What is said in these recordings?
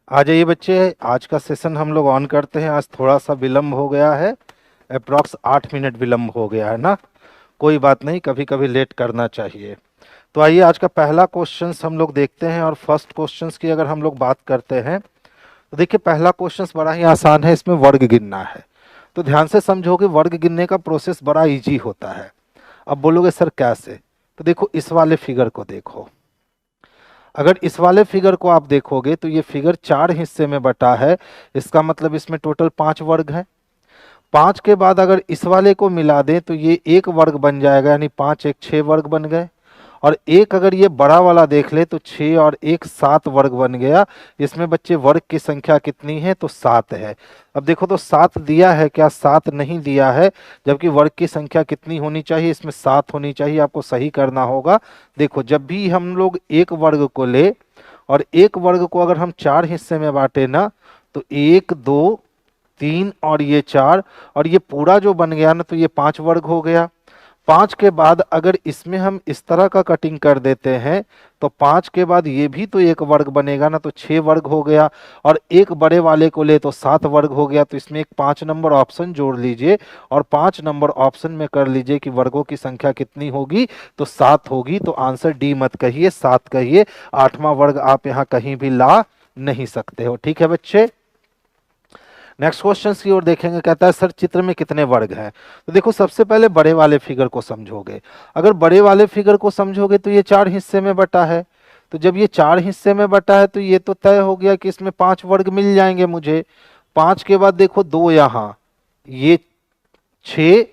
आ जाइए बच्चे, आज का सेशन हम लोग ऑन करते हैं। आज थोड़ा सा विलम्ब हो गया है, अप्रॉक्स 8 मिनट विलम्ब हो गया है ना। कोई बात नहीं, कभी कभी लेट करना चाहिए। तो आइए आज का पहला क्वेश्चंस हम लोग देखते हैं। और फर्स्ट क्वेश्चंस की अगर हम लोग बात करते हैं तो देखिए, पहला क्वेश्चंस बड़ा ही आसान है, इसमें वर्ग गिनना है। तो ध्यान से समझो कि वर्ग गिनने का प्रोसेस बड़ा इजी होता है। अब बोलोगे सर कैसे? तो देखो, इस वाले फिगर को देखो। अगर इस वाले फिगर को आप देखोगे तो ये फिगर 4 हिस्से में बटा है। इसका मतलब इसमें टोटल 5 वर्ग है। 5 के बाद अगर इस वाले को मिला दें तो ये एक वर्ग बन जाएगा, यानी 5 एक 6 वर्ग बन गए। और एक अगर ये बड़ा वाला देख ले तो 6 और एक 7 वर्ग बन गया। इसमें बच्चे वर्ग की संख्या कितनी है? तो 7 है। अब देखो तो 7 दिया है क्या? 7 नहीं दिया है। जबकि वर्ग की संख्या कितनी होनी चाहिए? इसमें 7 होनी चाहिए। आपको सही करना होगा। देखो, जब भी हम लोग एक वर्ग को ले और एक वर्ग को अगर हम 4 हिस्से में बांटे ना, तो 1 2 3 और ये 4, और ये पूरा जो बन गया ना, तो ये 5 वर्ग हो गया। 5 के बाद अगर इसमें हम इस तरह का कटिंग कर देते हैं तो 5 के बाद ये भी तो एक वर्ग बनेगा ना, तो 6 वर्ग हो गया। और एक बड़े वाले को ले तो 7 वर्ग हो गया। तो इसमें एक 5 नंबर ऑप्शन जोड़ लीजिए और 5 नंबर ऑप्शन में कर लीजिए कि वर्गों की संख्या कितनी होगी? तो 7 होगी। तो आंसर डी मत कहिए, 7 कहिए। 8वां वर्ग आप यहाँ कहीं भी ला नहीं सकते हो। ठीक है बच्चे, नेक्स्ट क्वेश्चन की ओर देखेंगे। कहता है सर चित्र में कितने वर्ग हैं? तो देखो, सबसे पहले बड़े वाले फिगर को समझोगे। अगर बड़े वाले फिगर को समझोगे तो ये 4 हिस्से में बटा है। तो जब ये 4 हिस्से में बटा है तो ये तो तय हो गया कि इसमें 5 वर्ग मिल जाएंगे मुझे। 5 के बाद देखो 2 यहाँ, ये 6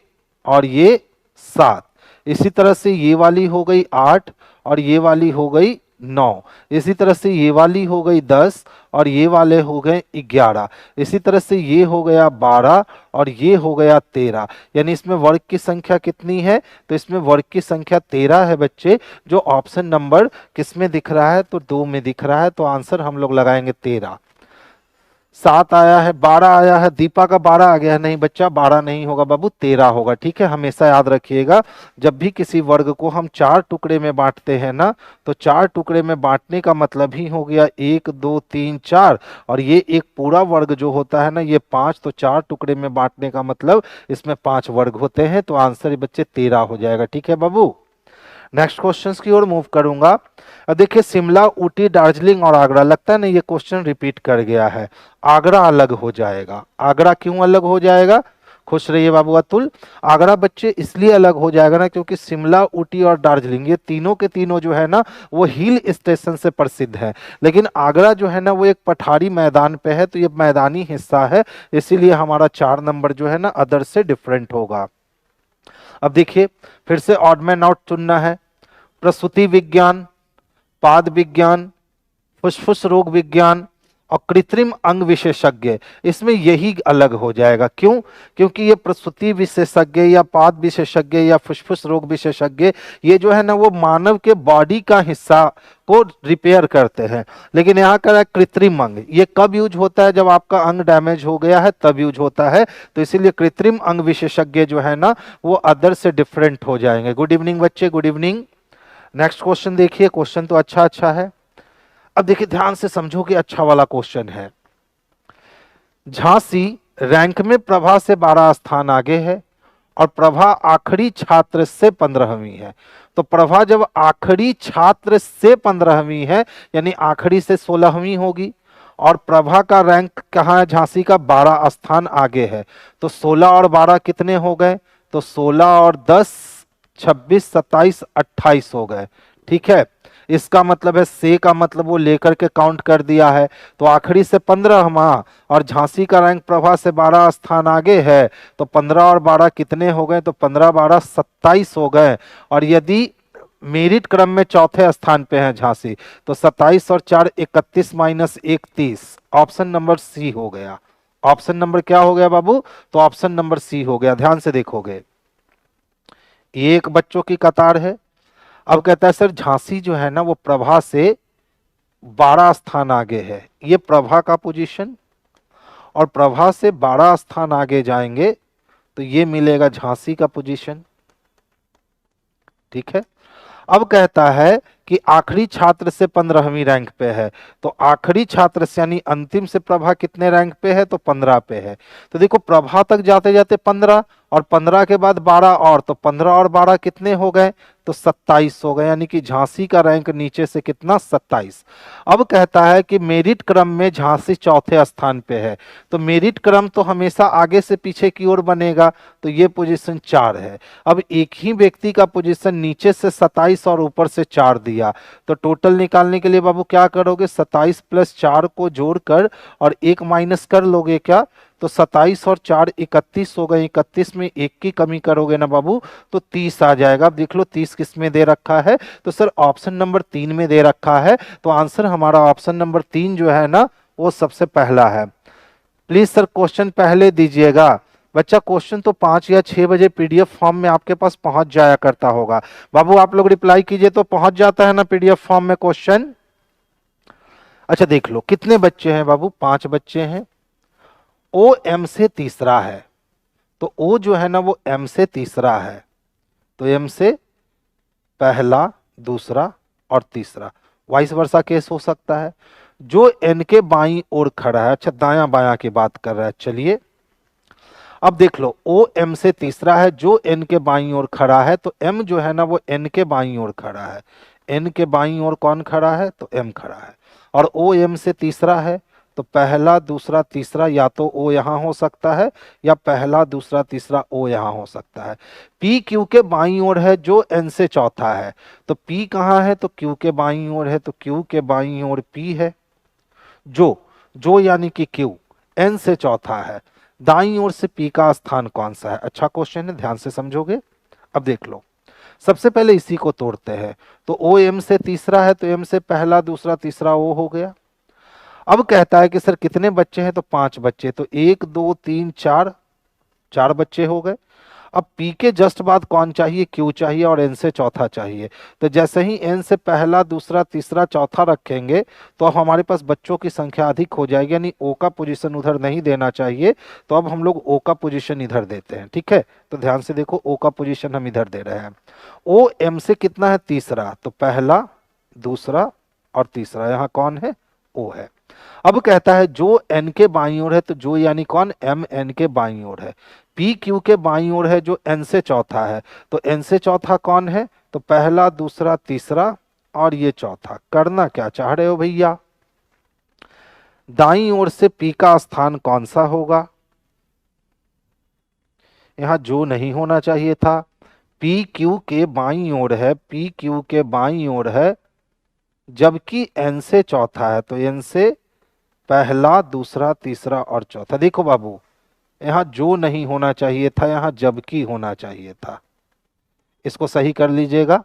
और ये 7। इसी तरह से ये वाली हो गई 8 और ये वाली हो गई 9। इसी तरह से ये वाली हो गई 10 और ये वाले हो गए 11। इसी तरह से ये हो गया 12 और ये हो गया 13। यानी इसमें वर्ग की संख्या कितनी है? तो इसमें वर्ग की संख्या 13 है बच्चे। जो ऑप्शन नंबर किस में दिख रहा है? तो 2 में दिख रहा है। तो आंसर हम लोग लगाएंगे 13। 7 आया है, 12 आया है, दीपा का 12 आ गया है। नहीं बच्चा, 12 नहीं होगा बाबू, 13 होगा। ठीक है, हमेशा याद रखिएगा, जब भी किसी वर्ग को हम 4 टुकड़े में बांटते हैं ना, तो 4 टुकड़े में बांटने का मतलब ही हो गया 1 2 3 4। और ये एक पूरा वर्ग जो होता है ना, ये 5। तो 4 टुकड़े में बांटने का मतलब इसमें 5 वर्ग होते हैं। तो आंसर बच्चे 13 हो जाएगा। ठीक है बाबू, नेक्स्ट क्वेश्चंस की ओर मूव करूंगा। अब देखिए, शिमला, ऊटी, दार्जिलिंग और आगरा, लगता है ना ये क्वेश्चन रिपीट कर गया है। आगरा अलग हो जाएगा। आगरा क्यों अलग हो जाएगा? खुश रहिए बाबू अतुल। आगरा बच्चे इसलिए अलग हो जाएगा ना, क्योंकि शिमला, ऊटी और दार्जिलिंग ये तीनों के तीनों जो है ना, वो हिल स्टेशन से प्रसिद्ध है। लेकिन आगरा जो है ना, वो एक पठारी मैदान पे है, तो ये मैदानी हिस्सा है। इसीलिए हमारा 4 नंबर जो है ना, अदर से डिफरेंट होगा। अब देखिए, फिर से ऑड मैन आउट चुनना है। प्रसूति विज्ञान, पाद विज्ञान, फुसफुस रोग विज्ञान और कृत्रिम अंग विशेषज्ञ, इसमें यही अलग हो जाएगा। क्यों? क्योंकि ये प्रसूति विशेषज्ञ या पाद विशेषज्ञ या फुसफुस रोग विशेषज्ञ, ये जो है ना, वो मानव के बॉडी का हिस्सा को रिपेयर करते हैं। लेकिन यहाँ का कृत्रिम अंग, ये कब यूज होता है? जब आपका अंग डैमेज हो गया है तब यूज होता है। तो इसीलिए कृत्रिम अंग विशेषज्ञ जो है ना, वो अदर से डिफरेंट हो जाएंगे। गुड इवनिंग बच्चे, गुड इवनिंग। नेक्स्ट क्वेश्चन देखिए, क्वेश्चन तो अच्छा अच्छा है। अब देखिए, ध्यान से समझो कि अच्छा वाला क्वेश्चन है। झांसी रैंक में प्रभा से 12 स्थान आगे है और प्रभा आखिरी छात्र से 15वीं है। तो प्रभा जब आखिरी छात्र से 15वीं है, यानी आखिरी से 16वीं होगी। और प्रभा का रैंक कहाँ है? झांसी का 12 स्थान आगे है। तो 16 और 12 कितने हो गए? तो 16 और 10 26 27 28 हो गए। ठीक है, इसका मतलब है से का मतलब वो लेकर के काउंट कर दिया है। तो आखिरी से 15वां और झांसी का रैंक प्रभा से 12 स्थान आगे है। तो 15 और 12 कितने हो गए? तो 15 12 27 हो गए। और यदि मेरिट क्रम में चौथे स्थान पे है झांसी, तो 27 और 4 31 माइनस 1 30। ऑप्शन नंबर सी हो गया। ऑप्शन नंबर क्या हो गया बाबू? तो ऑप्शन नंबर सी हो गया। ध्यान से देखोगे, एक बच्चों की कतार है। अब कहता है सर झांसी जो है ना, वो प्रभा से 12 स्थान आगे है। ये प्रभा का पोजीशन, और प्रभा से 12 स्थान आगे जाएंगे तो ये मिलेगा झांसी का पोजीशन। ठीक है, अब कहता है कि आखिरी छात्र से 15वीं रैंक पे है, तो आखिरी छात्र से यानी अंतिम से प्रभा कितने रैंक पे है, तो 15 पे है। तो देखो प्रभा तक जाते जाते 15 और 15 के बाद 12 और, तो 15 और 12 कितने हो गए, तो 27 हो गए, यानी कि झांसी का रैंक नीचे से कितना, 27। अब कहता है कि मेरिट क्रम में झांसी चौथे स्थान पे है, तो मेरिट क्रम तो हमेशा आगे से पीछे की ओर बनेगा, तो ये पोजीशन 4 है। अब एक ही व्यक्ति का पोजीशन नीचे से 27 और ऊपर से 4 दिया, तो टोटल निकालने के लिए बाबू क्या करोगे, 27 प्लस 4 को जोड़कर और 1 माइनस कर लोगे क्या, तो 27 और 4 31 हो गए, 31 में 1 की कमी करोगे ना बाबू, तो 30 आ जाएगा। अब देख लो 30 किस में दे रखा है, तो सर ऑप्शन नंबर 3 में दे रखा है, तो आंसर हमारा ऑप्शन नंबर 3 जो है ना वो सबसे पहला है। प्लीज सर क्वेश्चन पहले दीजिएगा। बच्चा क्वेश्चन तो 5 या 6 बजे पीडीएफ फॉर्म में आपके पास पहुंच जाया करता होगा। बाबू आप लोग रिप्लाई कीजिए तो पहुंच जाता है ना पीडीएफ फॉर्म में क्वेश्चन। अच्छा देख लो कितने बच्चे हैं बाबू, 5 बच्चे हैं। ओ एम से तीसरा है, तो ओ जो है ना वो एम से तीसरा है, तो एम से पहला, दूसरा और तीसरा, वाइस वर्सा केस हो सकता है। जो एन के बाईं ओर खड़ा है, अच्छा दायां बायां की बात कर रहा है, चलिए अब देख लो ओ एम से तीसरा है, जो एन के बाईं ओर खड़ा है, तो एम जो है ना वो एन के बाईं ओर खड़ा है। एन के बाईं ओर कौन खड़ा है, तो एम खड़ा है। और ओ एम से तीसरा है, तो पहला दूसरा तीसरा या तो ओ यहां हो सकता है या पहला दूसरा तीसरा ओ यहां हो सकता है। पी क्यू के बाईं ओर है, जो एन से चौथा है, तो पी कहां है, तो क्यू के बाईं ओर है, तो क्यू के बाईं ओर पी है। जो यानी कि क्यू एन से चौथा है, दाईं ओर से पी का स्थान कौन सा है, अच्छा क्वेश्चन है, ध्यान से समझोगे। अब देख लो सबसे पहले इसी को तोड़ते हैं, तो ओ एम से तीसरा है, तो एम से पहला दूसरा तीसरा ओ हो गया। अब कहता है कि सर कितने बच्चे हैं, तो 5 बच्चे, तो 1 2 3 4, 4 बच्चे हो गए। अब पी के जस्ट बाद कौन चाहिए, क्यू चाहिए, और एन से चौथा चाहिए। तो जैसे ही एन से पहला दूसरा तीसरा चौथा रखेंगे, तो अब हमारे पास बच्चों की संख्या अधिक हो जाएगी, यानी ओ का पोजीशन उधर नहीं देना चाहिए, तो अब हम लोग ओ का पोजीशन इधर देते हैं, ठीक है। तो ध्यान से देखो ओ का पोजीशन हम इधर दे रहे हैं। ओ एम से कितना है, तीसरा, तो पहला दूसरा और तीसरा, यहाँ कौन है, ओ है। अब कहता है जो एन के बाईं ओर है, तो जो यानी कौन, एम एन के बाईं ओर है। पी क्यू के बाईं ओर है, जो एन से चौथा है, तो एन से चौथा कौन है, तो पहला दूसरा तीसरा और ये चौथा। करना क्या चाह रहे हो भैया, दाईं ओर से पी का स्थान कौन सा होगा, यहां जो नहीं होना चाहिए था। पी क्यू के बाईं ओर है, पी क्यू के बाईं ओर है, जबकि एन से चौथा है, तो एन से पहला दूसरा तीसरा और चौथा। देखो बाबू यहां जो नहीं होना चाहिए था, यहां जबकि होना चाहिए था, इसको सही कर लीजिएगा।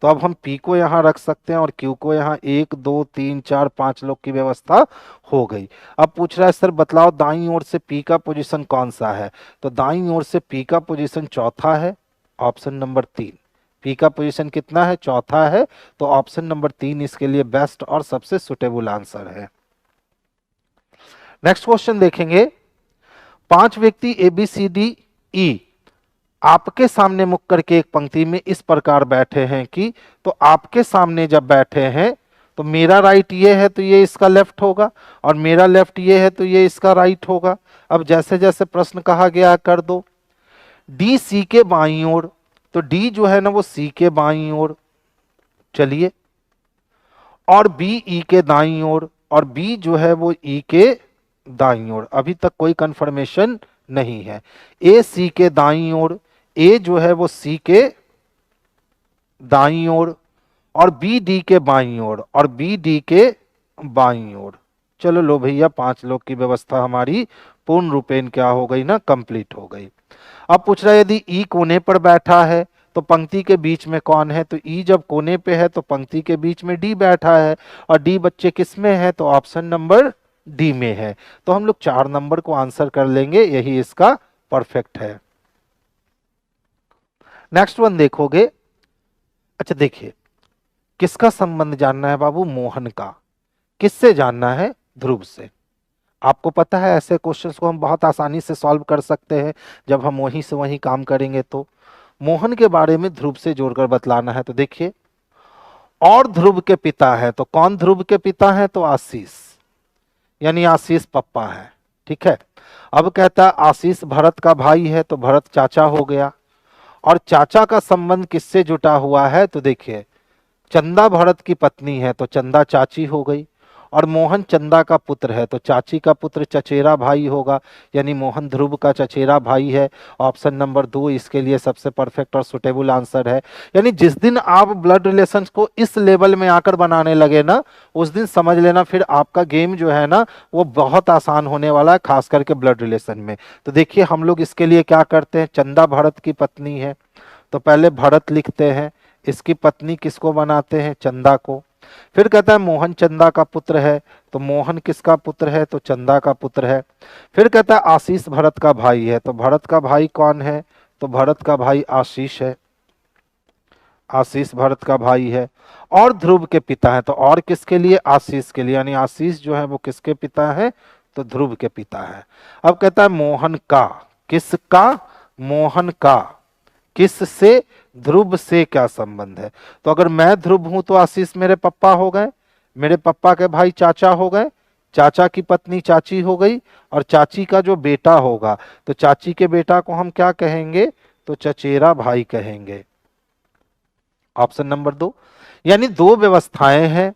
तो अब हम पी को यहां रख सकते हैं और क्यू को यहां, 1 2 3 4 5 लोग की व्यवस्था हो गई। अब पूछ रहा है सर बतलाओ दाईं ओर से पी का पोजीशन कौन सा है, तो दाईं ओर से पी का पोजीशन चौथा है, ऑप्शन नंबर 3। पी का पोजीशन कितना है, चौथा है, तो ऑप्शन नंबर 3 इसके लिए बेस्ट और सबसे सुटेबल आंसर है। नेक्स्ट क्वेश्चन देखेंगे। 5 व्यक्ति A B C D E आपके सामने मुख करके एक पंक्ति में इस प्रकार बैठे हैं कि, तो आपके सामने जब बैठे हैं, तो मेरा राइट ये है तो ये इसका लेफ्ट होगा, और मेरा लेफ्ट ये है तो ये इसका राइट होगा। अब जैसे जैसे प्रश्न कहा गया है कर दो। डी सी के बाईं ओर, तो डी जो है ना वो सी के बाईं ओर, चलिए, और बी ई के दाईं ओर, और बी जो है वो ई के दाईं ओर। अभी तक कोई कंफर्मेशन नहीं है। ए सी के दाईं ओर, ए जो है वो सी के दाईं ओर, और बी डी के बाईं ओर, और बी डी के बाईं ओर। चलो लो भैया 5 लोग की व्यवस्था हमारी पूर्ण रूपेण क्या हो गई ना, कंप्लीट हो गई। अब पूछ रहा है यदि ई कोने पर बैठा है तो पंक्ति के बीच में कौन है, तो ई जब कोने पे है तो पंक्ति के बीच में डी बैठा है, और डी बच्चे किस में है, तो ऑप्शन नंबर डी में है। तो हम लोग 4 नंबर को आंसर कर लेंगे, यही इसका परफेक्ट है। नेक्स्ट वन देखोगे। अच्छा देखिए किसका संबंध जानना है बाबू, मोहन का। किससे जानना है, ध्रुव से। आपको पता है ऐसे क्वेश्चंस को हम बहुत आसानी से सॉल्व कर सकते हैं जब हम वहीं से वहीं काम करेंगे। तो मोहन के बारे में ध्रुव से जोड़कर बतलाना है, तो देखिए और ध्रुव के पिता है। तो कौन ध्रुव के पिता है? तो आशीष, यानी आशीष पप्पा है। ठीक है। अब कहता है आशीष भरत का भाई है, तो भरत चाचा हो गया। और चाचा का संबंध किससे जुटा हुआ है? तो देखिए, चंदा भरत की पत्नी है, तो चंदा चाची हो गई। और मोहन चंदा का पुत्र है, तो चाची का पुत्र चचेरा भाई होगा, यानी मोहन ध्रुव का चचेरा भाई है। ऑप्शन नंबर 2 इसके लिए सबसे परफेक्ट और सुटेबल आंसर है। यानी जिस दिन आप ब्लड रिलेशंस को इस लेवल में आकर बनाने लगे ना, उस दिन समझ लेना फिर आपका गेम जो है ना वो बहुत आसान होने वाला है, खास करके ब्लड रिलेशन में। तो देखिए हम लोग इसके लिए क्या करते हैं, चंदा भरत की पत्नी है तो पहले भरत लिखते हैं, इसकी पत्नी किसको बनाते हैं? चंदा को। फिर कहता है मोहन चंदा का पुत्र है, तो मोहन किसका पुत्र है? तो चंदा का पुत्र है। फिर कहता है आशीष भरत का भाई है, तो भरत का भाई कौन है? तो भरत का भाई आशीष है, आशीष भरत का भाई है। और ध्रुव के पिता है, तो और किसके लिए? आशीष के लिए, यानी आशीष जो है वो किसके पिता है? तो ध्रुव के पिता है। अब कहता है मोहन का, किसका? मोहन का। किससे? ध्रुव से क्या संबंध है? तो अगर मैं ध्रुव हूं तो आशीष मेरे पापा हो गए, मेरे पापा के भाई चाचा हो गए, चाचा की पत्नी चाची हो गई, और चाची का जो बेटा होगा तो चाची के बेटा को हम क्या कहेंगे? तो चचेरा भाई कहेंगे। Option number 2। यानी दो व्यवस्थाएं हैं।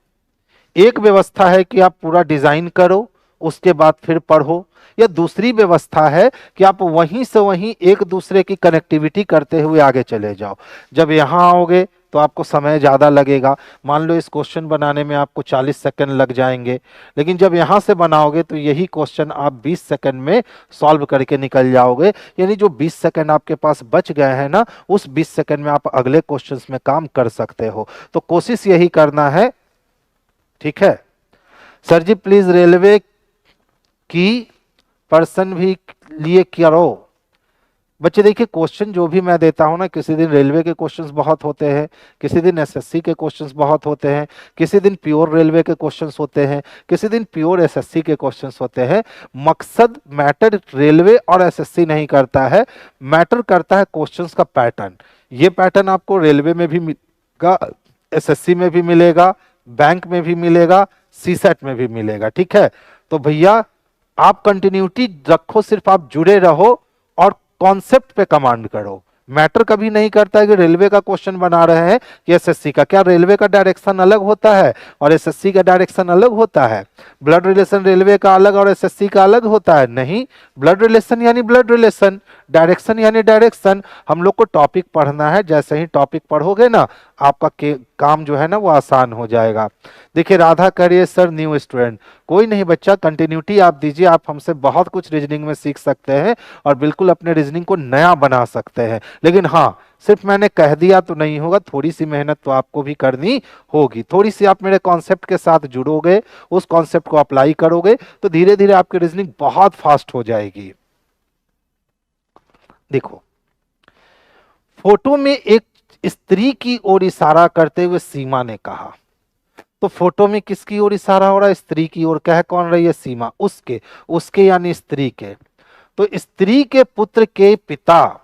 एक व्यवस्था है कि आप पूरा डिजाइन करो उसके बाद फिर पढ़ो, या दूसरी व्यवस्था है कि आप वहीं से वहीं एक दूसरे की कनेक्टिविटी करते हुए आगे चले जाओ। जब यहां आओगे तो आपको समय ज्यादा लगेगा, मान लो इस क्वेश्चन बनाने में आपको 40 सेकंड लग जाएंगे, लेकिन जब यहां से बनाओगे तो यही क्वेश्चन आप 20 सेकंड में सॉल्व करके निकल जाओगे। यानी जो 20 सेकंड आपके पास बच गए हैं ना, उस 20 सेकंड में आप अगले क्वेश्चन में काम कर सकते हो। तो कोशिश यही करना है। ठीक है सर जी, प्लीज रेलवे की पर्सन भी लिए करो। बच्चे देखिए, क्वेश्चन जो भी मैं देता हूं ना, किसी दिन रेलवे के क्वेश्चंस बहुत होते हैं, किसी दिन एसएससी के क्वेश्चंस बहुत होते हैं, किसी दिन प्योर रेलवे के क्वेश्चंस होते हैं, किसी दिन प्योर एसएससी के क्वेश्चंस होते हैं। मकसद मैटर रेलवे और एसएससी नहीं करता है, मैटर करता है क्वेश्चंस का पैटर्न। ये पैटर्न आपको रेलवे में भी मिलेगा, एसएससी में भी मिलेगा, बैंक में भी मिलेगा, सीसेट में भी मिलेगा। ठीक है, तो भैया आप कंटिन्यूटी रखो, सिर्फ आप जुड़े रहो और कॉन्सेप्ट पे कमांड करो। मैटर कभी नहीं करता है कि रेलवे का क्वेश्चन बना रहे हैं कि एसएससी का। क्या रेलवे का डायरेक्शन अलग होता है और एसएससी का डायरेक्शन अलग होता है? ब्लड रिलेशन रेलवे का अलग और एसएससी का अलग होता है? नहीं, ब्लड रिलेशन यानी ब्लड रिलेशन, डायरेक्शन यानी डायरेक्शन। हम लोग को टॉपिक पढ़ना है, जैसे ही टॉपिक पढ़ोगे ना आपका काम जो है ना वो आसान हो जाएगा। देखिए राधा कह रही है सर न्यू स्टूडेंट, कोई नहीं बच्चा, कंटिन्यूटी आप दीजिए, आप हमसे बहुत कुछ रीजनिंग में सीख सकते हैं और बिल्कुल अपने रीजनिंग को नया बना सकते हैं। लेकिन हाँ, सिर्फ मैंने कह दिया तो नहीं होगा, थोड़ी सी मेहनत तो आपको भी करनी होगी। थोड़ी सी आप मेरे कॉन्सेप्ट के साथ जुड़ोगे, उस कॉन्सेप्ट को अप्लाई करोगे तो धीरे धीरे आपकी रीजनिंग बहुत फास्ट हो जाएगी। देखो फोटो में एक स्त्री की ओर इशारा करते हुए सीमा ने कहा, तो फोटो में किसकी ओर इशारा हो रहा है? स्त्री की ओर। कह कौन रही है? सीमा। उसके, उसके यानी स्त्री के। तो स्त्री के पुत्र के पिता,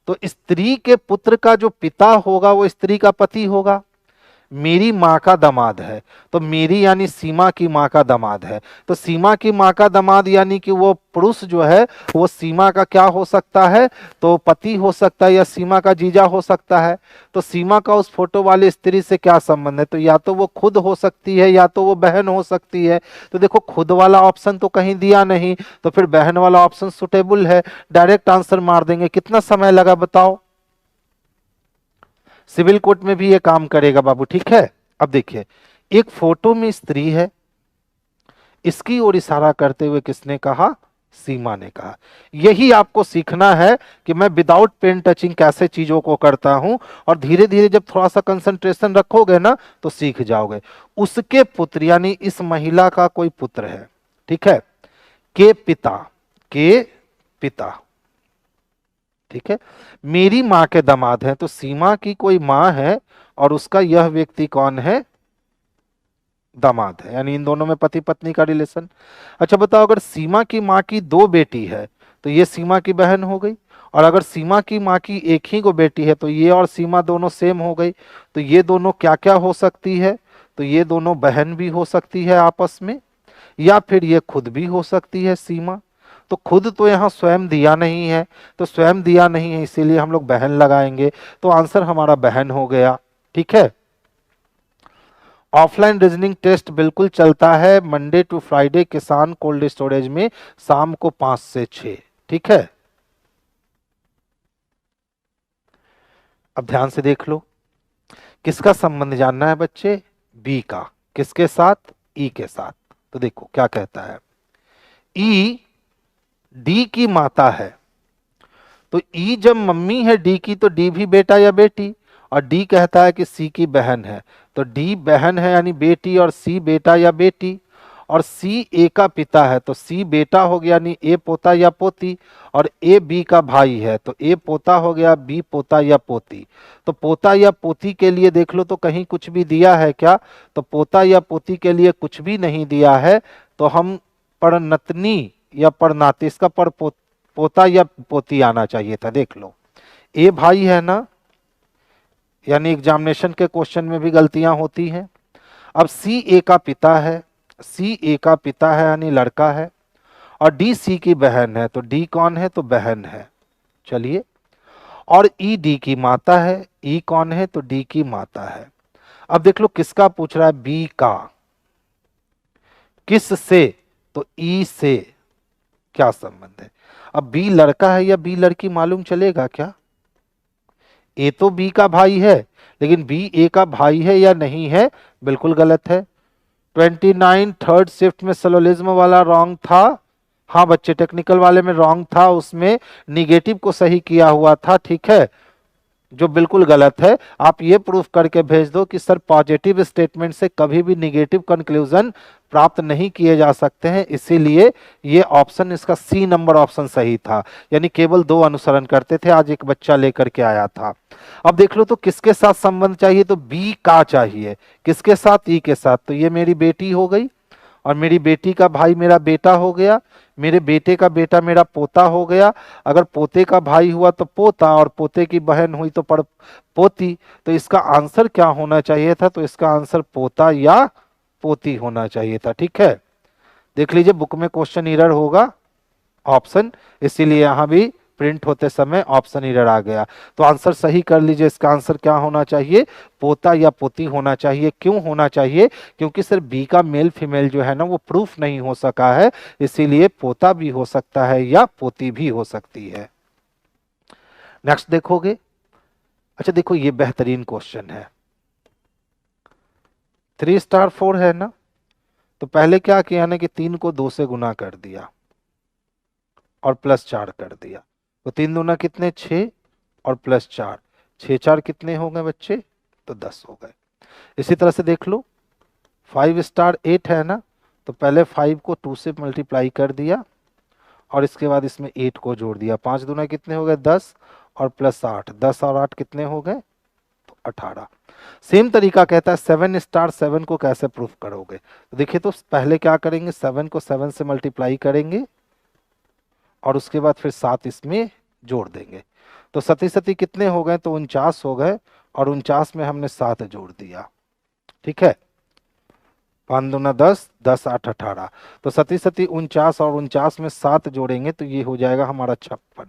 तो स्त्री के पुत्र का जो पिता होगा वो स्त्री का पति होगा। मेरी माँ का दामाद है, तो मेरी यानी सीमा की माँ का दामाद है। तो सीमा की माँ का दामाद यानी कि वो पुरुष जो है वो सीमा का क्या हो सकता है? तो पति हो सकता है या सीमा का जीजा हो सकता है। तो सीमा का उस फोटो वाली स्त्री से क्या संबंध है? तो या तो वो खुद हो सकती है या तो वो बहन हो सकती है। तो देखो खुद वाला ऑप्शन तो कहीं दिया नहीं, तो फिर बहन वाला ऑप्शन सुटेबल है। डायरेक्ट आंसर मार देंगे। कितना समय लगा बताओ? सिविल कोर्ट में भी ये काम करेगा बाबू। ठीक है, अब देखिए एक फोटो में स्त्री है, इसकी ओर इशारा करते हुए किसने कहा? सीमा ने कहा। यही आपको सीखना है कि मैं विदाउट पेन टचिंग कैसे चीजों को करता हूं, और धीरे धीरे जब थोड़ा सा कंसंट्रेशन रखोगे ना तो सीख जाओगे। उसके पुत्र यानी इस महिला का कोई पुत्र है, ठीक है, के पिता, के पिता, ठीक है, मेरी माँ के दामाद हैं। तो सीमा की कोई माँ है और उसका यह व्यक्ति कौन है? दामाद है, यानी इन दोनों में पति पत्नी का रिलेशन। अच्छा बताओ, अगर सीमा की माँ की दो बेटी है तो ये सीमा की बहन हो गई, और अगर सीमा की माँ की एक ही को बेटी है तो ये और सीमा दोनों सेम हो गई, तो ये दोनों क्या क्या हो सकती है, तो ये दोनों बहन भी हो सकती है आपस में, या फिर ये खुद भी हो सकती है सीमा। तो खुद तो यहाँ स्वयं दिया नहीं है, तो स्वयं दिया नहीं है इसीलिए हम लोग बहन लगाएंगे, तो आंसर हमारा बहन हो गया। ठीक है। ऑफलाइन रीजनिंग टेस्ट बिल्कुल चलता है मंडे टू फ्राइडे किसान कोल्ड स्टोरेज में, शाम को 5 से 6। ठीक है। अब ध्यान से देख लो, किसका संबंध जानना है बच्चे, बी का, किसके साथ, ई के साथ। तो देखो क्या कहता है, ई डी की माता है, तो ई जब मम्मी है डी की तो डी भी बेटा या बेटी, और डी कहता है कि सी की बहन है, तो डी बहन है यानी बेटी, और सी बेटा या बेटी, और सी ए का पिता है तो सी बेटा हो गया यानी ए पोता या पोती, और ए बी का भाई है तो ए पोता हो गया, बी पोता या पोती। तो पोता या पोती के लिए देख लो तो कहीं कुछ भी दिया है क्या, तो पोता या पोती के लिए कुछ भी नहीं दिया है, तो हम परनतनी या परनाती, इसका पोता या पोती आना चाहिए था। देख लो, ए भाई है ना, यानी एग्जामिनेशन के क्वेश्चन में भी गलतियां होती हैं। अब सी ए का पिता है, सी ए का पिता है यानी लड़का है, और डी सी की बहन है, तो डी कौन है, तो बहन है। चलिए, और ई डी की माता है, ई कौन है, तो डी की माता है। अब देख लो किसका पूछ रहा है, बी का, किस से, तो ई से क्या संबंध है। अब बी लड़का है या बी लड़की मालूम चलेगा क्या, ए तो बी का भाई है, लेकिन बी ए का भाई है या नहीं है, बिल्कुल गलत है। 29 थर्ड शिफ्ट में सलोलिज्म वाला रॉन्ग था, हाँ बच्चे टेक्निकल वाले में रॉन्ग था, उसमें निगेटिव को सही किया हुआ था। ठीक है, जो बिल्कुल गलत है। आप ये प्रूफ करके भेज दो कि सर पॉजिटिव स्टेटमेंट से कभी भी निगेटिव कंक्लूजन प्राप्त नहीं किए जा सकते हैं, इसीलिए ये ऑप्शन, इसका सी नंबर ऑप्शन सही था, यानी केवल 2 अनुसरण करते थे, आज एक बच्चा लेकर के आया था। अब देख लो तो किसके साथ संबंध चाहिए, तो बी का चाहिए, किसके साथ, ई के साथ, तो ये मेरी बेटी हो गई, और मेरी बेटी का भाई मेरा बेटा हो गया, मेरे बेटे का बेटा मेरा पोता हो गया, अगर पोते का भाई हुआ तो पोता, और पोते की बहन हुई तो पोती। तो इसका आंसर क्या होना चाहिए था, तो इसका आंसर पोता या पोती होना चाहिए था। ठीक है, देख लीजिए बुक में क्वेश्चन एरर होगा ऑप्शन, इसीलिए यहां भी प्रिंट होते समय ऑप्शन एरर आ गया। तो आंसर सही कर लीजिए, इसका आंसर क्या होना चाहिए, पोता या पोती होना चाहिए। क्यों होना चाहिए, क्योंकि सर बी का मेल फीमेल जो है ना वो प्रूफ नहीं हो सका है, इसीलिए पोता भी हो सकता है या पोती भी हो सकती है। नेक्स्ट देखोगे, अच्छा देखो ये बेहतरीन क्वेश्चन है, 3 स्टार 4 है ना, तो पहले क्या किया ना कि 3 को 2 से गुना कर दिया और +4 कर दिया, तो 3 दूना कितने, 6, और +4, 6 4 कितने हो गए बच्चे, तो 10 हो गए। इसी तरह से देख लो 5 स्टार 8 है ना, तो पहले 5 को 2 से मल्टीप्लाई कर दिया और इसके बाद इसमें 8 को जोड़ दिया, 5 दूना कितने हो गए, 10, और +8, 10 और 8 कितने हो गए, तो 18। सेम तरीका कहता है 7 स्टार 7 को कैसे प्रूफ करोगे, तो देखिए तो पहले क्या करेंगे, 7 को 7 से मल्टीप्लाई करेंगे और उसके बाद फिर 7 इसमें जोड़ देंगे, तो सती सती कितने हो गए, तो 49 हो गए, और 49 में हमने 7 जोड़ दिया। ठीक है, 5 दूना 10, 10 8 18, तो सती सती 49 और 49 में 7 जोड़ेंगे तो ये हो जाएगा हमारा 56।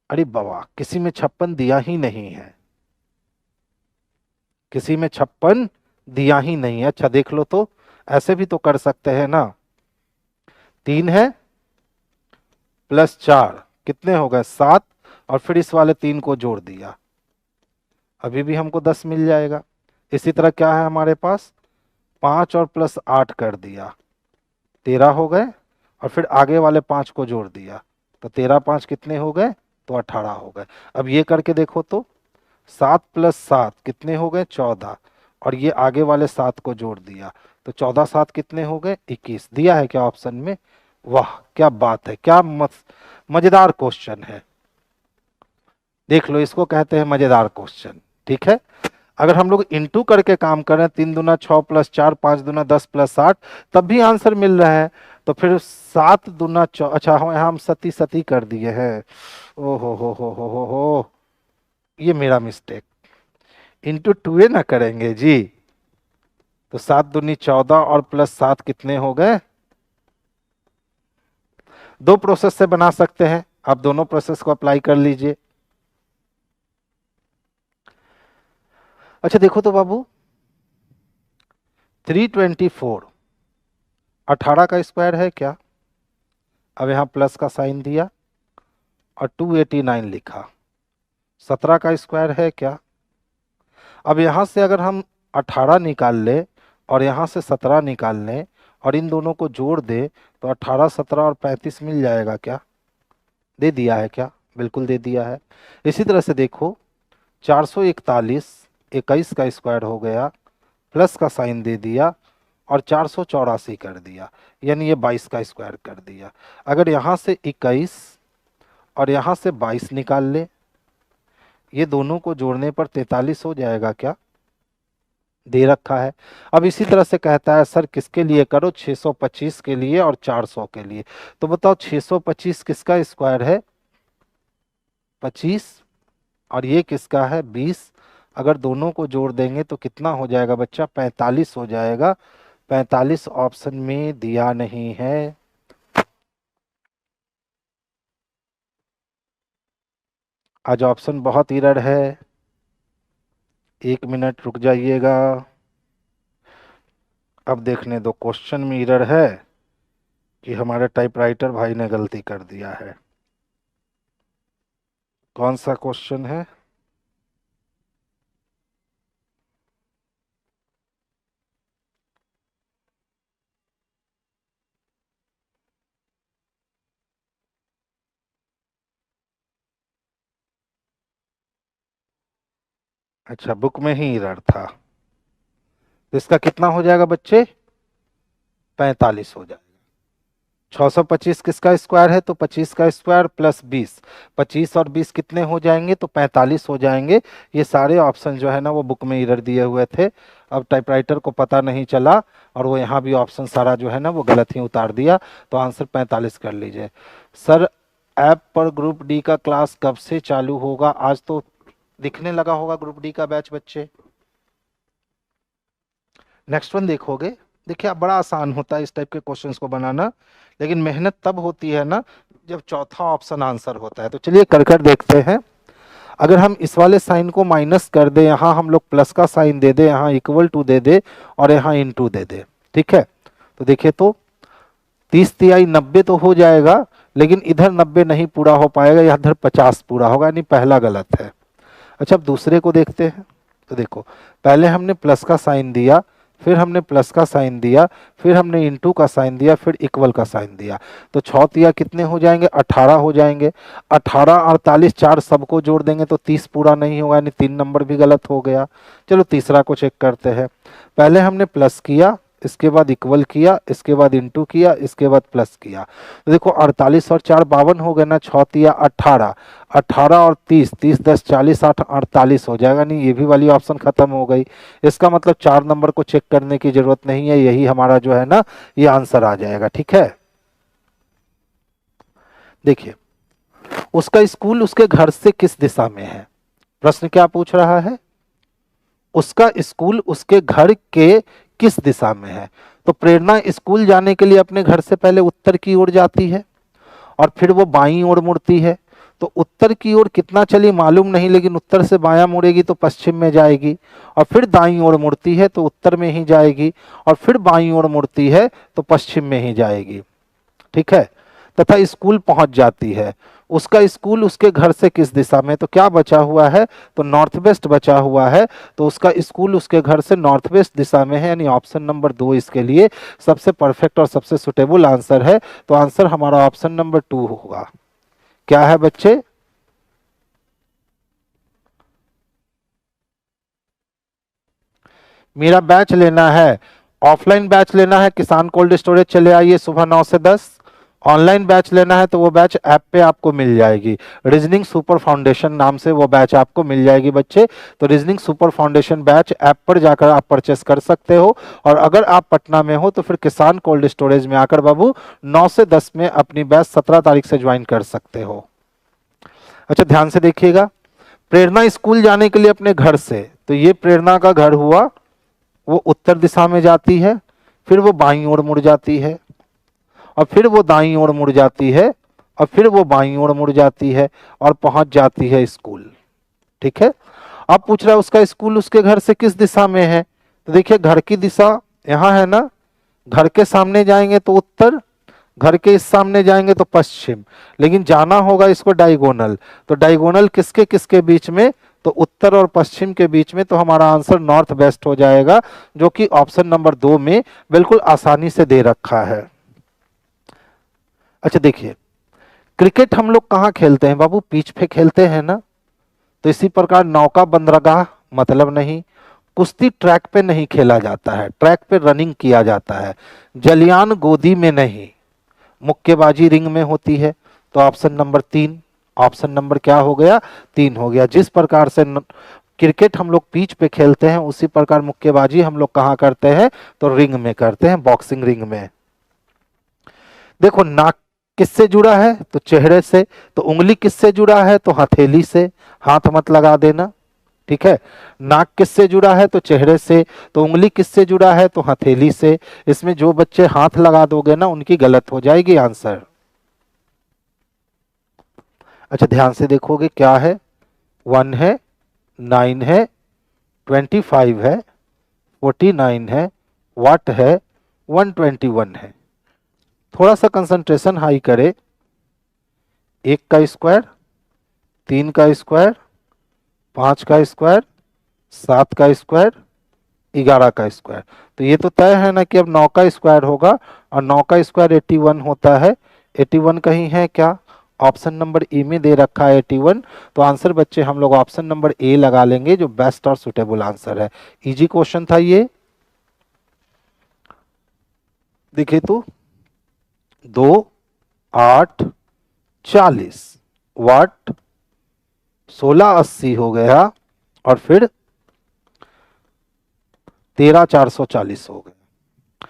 अरे बाबा, किसी में 56 दिया ही नहीं है, किसी में 56 दिया ही नहीं है। अच्छा देख लो तो ऐसे भी तो कर सकते हैं ना, 3 है +4 कितने हो गए, 7, और फिर इस वाले 3 को जोड़ दिया, अभी भी हमको 10 मिल जाएगा। इसी तरह क्या है हमारे पास, 5 और +8 कर दिया, 13 हो गए, और फिर आगे वाले 5 को जोड़ दिया, तो 13 5 कितने हो गए, तो 18 हो गए। अब ये करके देखो तो 7 + 7 कितने हो गए, 14, और ये आगे वाले 7 को जोड़ दिया, तो 14 7 कितने हो गए, 21। दिया है क्या ऑप्शन में, वाह क्या बात है, क्या मजेदार क्वेश्चन है। देख लो इसको कहते हैं मजेदार क्वेश्चन। ठीक है, अगर हम लोग इंटू करके काम करें, 3 दूना 6 + 4, 5 दूना 10 + 8, तब भी आंसर मिल रहा है। तो फिर 7 दूना अच्छा हम यहाँ हम सती सती कर दिए हैं। ओ हो, ये मेरा मिस्टेक। इंटू टू ए ना करेंगे जी। तो 7 दूनी 14 और प्लस 7 कितने हो गए? दो प्रोसेस से बना सकते हैं, आप दोनों प्रोसेस को अप्लाई कर लीजिए। अच्छा देखो तो बाबू, 324 18 का स्क्वायर है क्या? अब यहां प्लस का साइन दिया और 289 लिखा। 17 का स्क्वायर है क्या? अब यहां से अगर हम 18 निकाल ले और यहां से 17 निकाल लें और इन दोनों को जोड़ दे तो 18 17 और 35 मिल जाएगा क्या? दे दिया है क्या? बिल्कुल दे दिया है। इसी तरह से देखो, 441 21 का स्क्वायर हो गया, प्लस का साइन दे दिया और 484 कर दिया, यानी ये 22 का स्क्वायर कर दिया। अगर यहाँ से 21 और यहाँ से 22 निकाल ले, ये दोनों को जोड़ने पर 43 हो जाएगा क्या? दे रखा है। अब इसी तरह से कहता है सर किसके लिए करो? 625 के लिए और 400 के लिए। तो बताओ 625 किसका स्क्वायर है? 25। और ये किसका है? 20। अगर दोनों को जोड़ देंगे तो कितना हो जाएगा बच्चा? 45 हो जाएगा। 45 ऑप्शन में दिया नहीं है। आज ऑप्शन बहुत एरर है। 1 मिनट रुक जाइएगा। अब देखने दो क्वेश्चन में एरर है कि हमारे टाइपराइटर भाई ने गलती कर दिया है। कौन सा क्वेश्चन है? अच्छा, बुक में ही एरर था। तो इसका कितना हो जाएगा बच्चे? 45 हो जाएगा। 625 किसका स्क्वायर है? तो 25 का स्क्वायर प्लस 20। 25 और 20 कितने हो जाएंगे? तो 45 हो जाएंगे। ये सारे ऑप्शन जो है ना वो बुक में एरर दिए हुए थे। अब टाइपराइटर को पता नहीं चला और वो यहाँ भी ऑप्शन सारा जो है ना वो गलत ही उतार दिया। तो आंसर 45 कर लीजिए। सर ऐप पर ग्रुप डी का क्लास कब से चालू होगा? आज तो दिखने लगा होगा ग्रुप डी का बैच बच्चे। नेक्स्ट वन देखोगे, देखिए अब बड़ा आसान होता है इस टाइप के क्वेश्चंस को बनाना, लेकिन मेहनत तब होती है ना जब चौथा ऑप्शन आंसर होता है। तो चलिए कर कर देखते हैं। अगर हम इस वाले साइन को माइनस कर दे, यहाँ हम लोग प्लस का साइन दे दे, यहाँ इक्वल टू दे दे और यहाँ इनटू दे दे, ठीक है? तो देखिए तो 30 तिहाई 90 तो हो जाएगा, लेकिन इधर 90 नहीं पूरा हो पाएगा, इधर 50 पूरा होगा, यानी पहला गलत है। अच्छा अब दूसरे को देखते हैं। तो देखो, पहले हमने प्लस का साइन दिया, फिर हमने प्लस का साइन दिया, फिर हमने इंटू का साइन दिया, फिर इक्वल का साइन दिया। तो 6 तिया कितने हो जाएंगे? 18 हो जाएंगे। 18 48 4 सबको जोड़ देंगे तो 30 पूरा नहीं होगा, यानी 3 नंबर भी गलत हो गया। चलो तीसरा को चेक करते हैं। पहले हमने प्लस किया, इसके बाद इक्वल किया, इसके बाद इंटू किया, इसके बाद प्लस किया। तो देखो 48 और 4 52 हो गए ना, 6 तिया 18, 18 और 30, 30 10 40 8 48 हो जाएगा। नहीं, ये भी वाली ऑप्शन खत्म हो गई। इसका मतलब 4 नंबर को चेक करने की जरूरत नहीं है, यही हमारा जो है ना ये आंसर आ जाएगा, ठीक है? देखिए, उसका स्कूल उसके घर से किस दिशा में है? प्रश्न क्या पूछ रहा है? उसका स्कूल उसके घर के किस दिशा में है? तो प्रेरणा स्कूल जाने के लिए अपने घर से पहले उत्तर की ओर जाती है और फिर वो बाईं ओर मुड़ती है। तो उत्तर की ओर कितना चली मालूम नहीं, लेकिन उत्तर से बायां मुड़ेगी तो पश्चिम में जाएगी, और फिर दाईं ओर मुड़ती है तो उत्तर में ही जाएगी, और फिर बाईं ओर मुड़ती है तो पश्चिम में ही जाएगी, ठीक है? तथा स्कूल पहुंच जाती है। उसका स्कूल उसके घर से किस दिशा में? तो क्या बचा हुआ है? तो नॉर्थ वेस्ट बचा हुआ है। तो उसका स्कूल उसके घर से नॉर्थ वेस्ट दिशा में है, यानी ऑप्शन नंबर 2 इसके लिए सबसे परफेक्ट और सबसे सुटेबल आंसर है। तो आंसर हमारा ऑप्शन नंबर 2 होगा। क्या है बच्चे? मेरा बैच लेना है, ऑफलाइन बैच लेना है, किसान कोल्ड स्टोरेज चले आइए सुबह 9 से 10। ऑनलाइन बैच लेना है तो वो बैच ऐप पे आपको मिल जाएगी, रीजनिंग सुपर फाउंडेशन नाम से वो बैच आपको मिल जाएगी बच्चे। तो reasoning super foundation batch app पर जाकर आप परचेस कर सकते हो। और अगर आप पटना में हो तो फिर किसान कोल्ड स्टोरेज में आकर बाबू 9 से 10 में अपनी बैच 17 तारीख से ज्वाइन कर सकते हो। अच्छा ध्यान से देखिएगा, प्रेरणा स्कूल जाने के लिए अपने घर से, तो ये प्रेरणा का घर हुआ, वो उत्तर दिशा में जाती है, फिर वो बाईं ओर मुड़ जाती है, और फिर वो दाईं ओर मुड़ जाती है, और फिर वो बाईं ओर मुड़ जाती है और पहुंच जाती है स्कूल। ठीक है, अब पूछ रहा है उसका स्कूल उसके घर से किस दिशा में है। तो देखिए घर की दिशा यहाँ है ना, घर के सामने जाएंगे तो उत्तर, घर के इस सामने जाएंगे तो पश्चिम, लेकिन जाना होगा इसको डायगोनल। तो डायगोनल किसके किसके बीच में, तो उत्तर और पश्चिम के बीच में। तो हमारा आंसर नॉर्थ वेस्ट हो जाएगा, जो कि ऑप्शन नंबर 2 में बिल्कुल आसानी से दे रखा है। अच्छा देखिए, क्रिकेट हम लोग कहाँ खेलते हैं बाबू, पिच पे खेलते हैं ना। तो इसी प्रकार नौका बंदरगाह मतलब नहीं, कुश्ती ट्रैक पे नहीं खेला जाता है, ट्रैक पे रनिंग किया जाता है, जलियान गोदी में नहीं, मुक्केबाजी रिंग में होती है। तो ऑप्शन नंबर 3, ऑप्शन नंबर क्या हो गया, 3 हो गया। जिस प्रकार से क्रिकेट हम लोग पिच पे खेलते हैं उसी प्रकार मुक्केबाजी हम लोग कहाँ करते हैं, तो रिंग में करते हैं, बॉक्सिंग रिंग में। देखो नाक किससे जुड़ा है, तो चेहरे से। तो उंगली किससे जुड़ा है, तो हथेली से, हाथ मत लगा देना। ठीक है, नाक किससे जुड़ा है, तो चेहरे से। तो उंगली किससे जुड़ा है, तो हथेली से। इसमें जो बच्चे हाथ लगा दोगे ना उनकी गलत हो जाएगी आंसर। अच्छा ध्यान से देखोगे क्या है, 1 है, 9 है, 25 है, 49 है, वाट है, 121 है। थोड़ा सा कंसंट्रेशन हाई करे, 1 का स्क्वायर, 3 का स्क्वायर, 5 का स्क्वायर, 7 का स्क्वायर, 11 का स्क्वायर। तो ये तो तय है ना कि अब 9 का स्क्वायर होगा, और 9 का स्क्वायर 81 होता है। 81 कहीं है क्या, ऑप्शन नंबर ए में दे रखा है 81। तो आंसर बच्चे हम लोग ऑप्शन नंबर ए लगा लेंगे, जो बेस्ट और सुटेबल आंसर है। इजी क्वेश्चन था ये। देखिए तो 2, 8, 40 वाट 1680 हो गया, और फिर 13440 हो गया।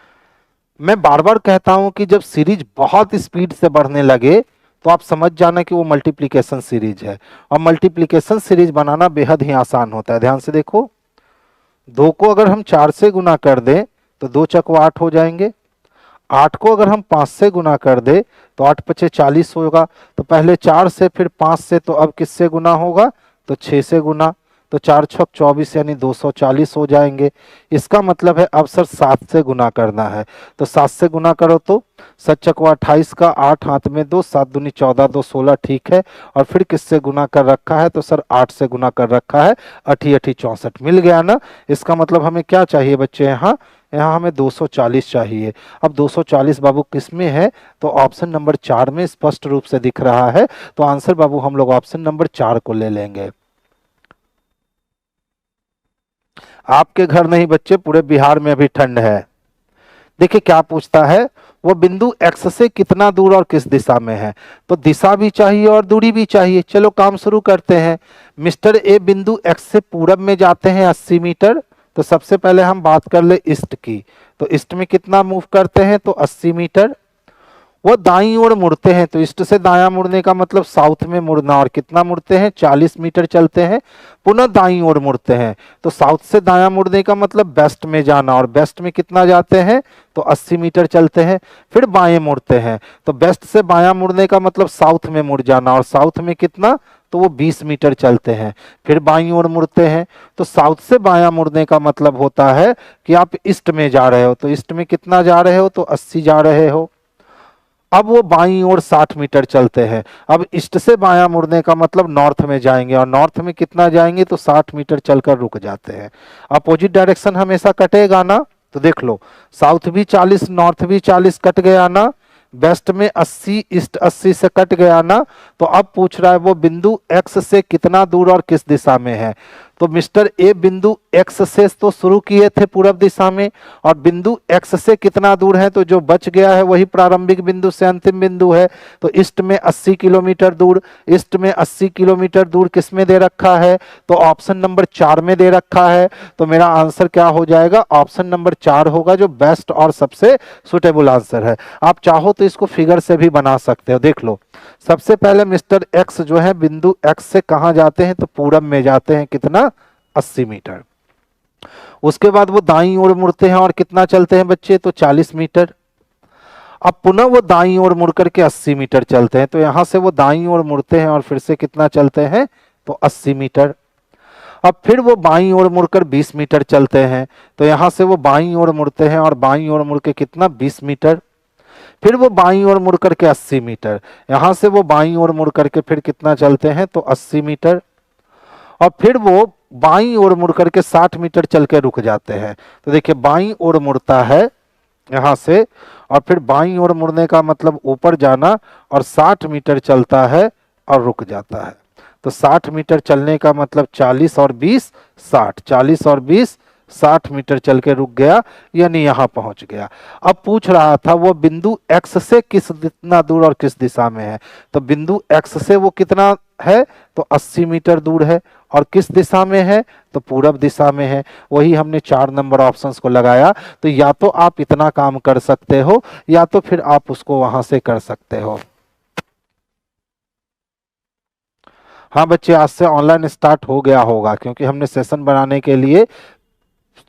मैं बार बार कहता हूं कि जब सीरीज बहुत स्पीड से बढ़ने लगे तो आप समझ जाना कि वो मल्टीप्लिकेशन सीरीज है, और मल्टीप्लिकेशन सीरीज बनाना बेहद ही आसान होता है। ध्यान से देखो, 2 को अगर हम 4 से गुना कर दें तो 2 चक 8 हो जाएंगे। 8 को अगर हम 5 से गुना कर दे तो 8 पचे 40 होगा। तो पहले 4 से फिर 5 से, तो अब किससे गुना होगा, तो 6 से गुना। तो 4 छक 24 यानी 240 हो जाएंगे। इसका मतलब है अब सर 7 से गुना करना है। तो 7 से गुना करो तो 7 चकवा 28 का, 8 हाथ में 2, 7 दूनी 14, 2 16, ठीक है। और फिर किससे गुना कर रखा है, तो सर 8 से गुना कर रखा है, 8 8 64 मिल गया ना। इसका मतलब हमें क्या चाहिए बच्चे, यहाँ यहाँ हमें 240 चाहिए। अब 240 बाबू किस में है, तो ऑप्शन नंबर 4 में स्पष्ट रूप से दिख रहा है। तो आंसर बाबू हम लोग ऑप्शन नंबर 4 को ले लेंगे। आपके घर नहीं बच्चे, पूरे बिहार में अभी ठंड है। देखिए क्या पूछता है, वो बिंदु x से कितना दूर और किस दिशा में है। तो दिशा भी चाहिए और दूरी भी चाहिए। चलो काम शुरू करते हैं। मिस्टर ए बिंदु x से पूरब में जाते हैं 80 मीटर। तो सबसे पहले हम बात कर ले ईस्ट की। तो ईस्ट में कितना मूव करते हैं, तो 80 मीटर। वो दाईं ओर मुड़ते हैं, तो ईस्ट से दायां मुड़ने का मतलब साउथ में मुड़ना, और कितना मुड़ते हैं, 40 मीटर चलते हैं। पुनः दाईं ओर मुड़ते हैं, तो साउथ से दायां मुड़ने का मतलब वेस्ट में जाना, और वेस्ट में कितना जाते हैं, तो 80 मीटर चलते हैं। फिर बाएं मुड़ते हैं, तो वेस्ट से बायां मुड़ने का मतलब साउथ में मुड़ जाना, और साउथ में कितना, तो वो 20 मीटर चलते हैं। फिर बाईं ओर मुड़ते हैं, तो साउथ से बायां मुड़ने का मतलब होता है कि आप ईस्ट में जा रहे हो। तो ईस्ट में कितना जा रहे हो, तो 80 जा रहे हो। अब वो बाईं ओर 60 मीटर चलते हैं। अब ईस्ट से बायां मुड़ने का मतलब नॉर्थ में जाएंगे, और नॉर्थ में कितना जाएंगे, तो 60 मीटर चलकर रुक जाते हैं। अपोजिट डायरेक्शन हमेशा कटेगा ना। तो देख लो, साउथ भी 40, नॉर्थ भी 40 कट गया ना। वेस्ट में 80, ईस्ट 80 से कट गया ना। तो अब पूछ रहा है वो बिंदु एक्स से कितना दूर और किस दिशा में है। तो मिस्टर ए बिंदु एक्स से तो शुरू किए थे पूर्व दिशा में, और बिंदु एक्स से कितना दूर है, तो जो बच गया है वही प्रारंभिक बिंदु से अंतिम बिंदु है। तो ईस्ट में 80 किलोमीटर दूर, ईस्ट में 80 किलोमीटर दूर किस में दे रखा है, तो ऑप्शन नंबर 4 में दे रखा है। तो मेरा आंसर क्या हो जाएगा, ऑप्शन नंबर 4 होगा, जो बेस्ट और सबसे सुटेबल आंसर है। आप चाहो तो इसको फिगर से भी बना सकते हो। देख लो, सबसे पहले मिस्टर एक्स जो है बिंदु एक्स से कहां जाते हैं, तो पूरब में जाते हैं, कितना, 80 मीटर। उसके बाद वो दाईं ओर मुड़ते हैं और कितना चलते हैं बच्चे, तो 40 मीटर। अब पुनः वो दाईं ओर मुड़ करके 80 मीटर चलते हैं, तो यहां से वो दाईं ओर मुड़ते हैं और फिर से कितना चलते हैं, तो 80 मीटर। अब फिर वो बाईं ओर मुड़कर 20 मीटर चलते हैं, तो यहां से वो बाईं ओर मुड़ते हैं और बाईं ओर मुड़ के कितना, 20 मीटर। फिर वो बाईं ओर मुड़ करके 80 मीटर, यहां से वो बाईं ओर मुड़ करके फिर कितना चलते हैं, तो 80 मीटर। और फिर वो बाईं ओर मुड़ करके 60 मीटर चल के रुक जाते हैं। तो देखिए, बाईं ओर मुड़ता है यहां से, और फिर बाईं ओर मुड़ने का मतलब ऊपर जाना, और 60 मीटर चलता है और रुक जाता है। तो 60 मीटर चलने का मतलब 40 और 20 60, 40 और 20 60 मीटर चल के रुक गया, यानी यहां पहुंच गया। अब पूछ रहा था वो बिंदु एक्स से कितना दूर और किस दिशा में है, तो बिंदु एक्स से वो कितना है, तो 80 मीटर दूर है, और किस दिशा में है, तो पूरब दिशा में है। वही हमने 4 नंबर ऑप्शंस को लगाया। तो या तो आप इतना काम कर सकते हो, या तो फिर आप उसको वहां से कर सकते हो। हाँ बच्चे, आज से ऑनलाइन स्टार्ट हो गया होगा, क्योंकि हमने सेशन बनाने के लिए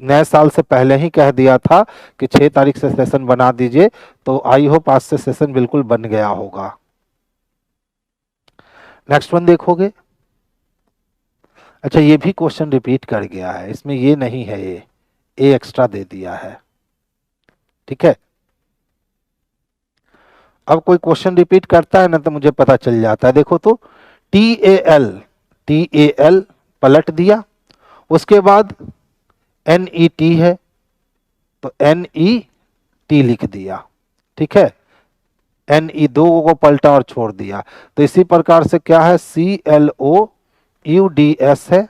नए साल से पहले ही कह दिया था कि 6 तारीख से सेशन बना दीजिए। तो आई होप आज से सेशन बिल्कुल बन गया होगा। नेक्स्ट वन देखोगे। अच्छा, ये भी क्वेश्चन रिपीट कर गया है, इसमें ये नहीं है, ये ए एक्स्ट्रा दे दिया है, ठीक है। अब कोई क्वेश्चन रिपीट करता है ना, तो मुझे पता चल जाता है। देखो तो, टी ए एल पलट दिया, उसके बाद NET है, तो NET लिख दिया, ठीक है। NE दो को पलटा और छोड़ दिया। तो इसी प्रकार से क्या है, CLOUDS है,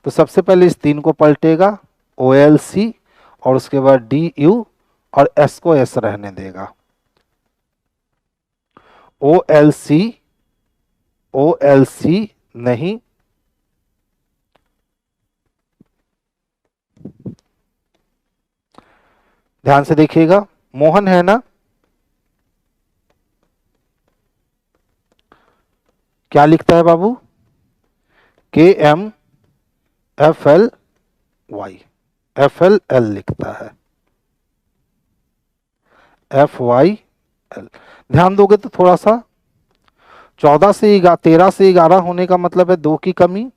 तो सबसे पहले इस 3 को पलटेगा, OLC, और उसके बाद DU, और S को S रहने देगा। OLC नहीं, ध्यान से देखिएगा, मोहन है ना, क्या लिखता है बाबू, KMFLY लिखता है, FYL। ध्यान दोगे तो थोड़ा सा, 13 से 11 होने का मतलब है 2 की कमी,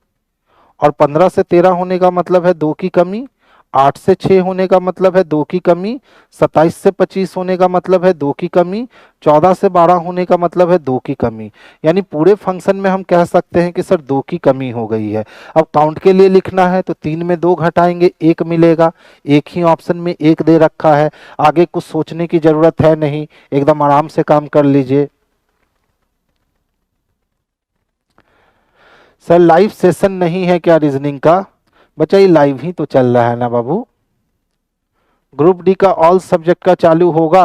और 15 से 13 होने का मतलब है 2 की कमी, 8 से 6 होने का मतलब है 2 की कमी, 27 से 25 होने का मतलब है 2 की कमी, 14 से 12 होने का मतलब है 2 की कमी। यानी पूरे फंक्शन में हम कह सकते हैं कि सर 2 की कमी हो गई है। अब काउंट के लिए लिखना है तो 3 में 2 घटाएंगे, 1 मिलेगा। एक ही ऑप्शन में 1 दे रखा है, आगे कुछ सोचने की जरूरत है नहीं, एकदम आराम से काम कर लीजिए। सर लाइव सेशन नहीं है क्या रीजनिंग का, बच्चा ये लाइव ही तो चल रहा है ना बाबू। ग्रुप डी का ऑल सब्जेक्ट का चालू होगा,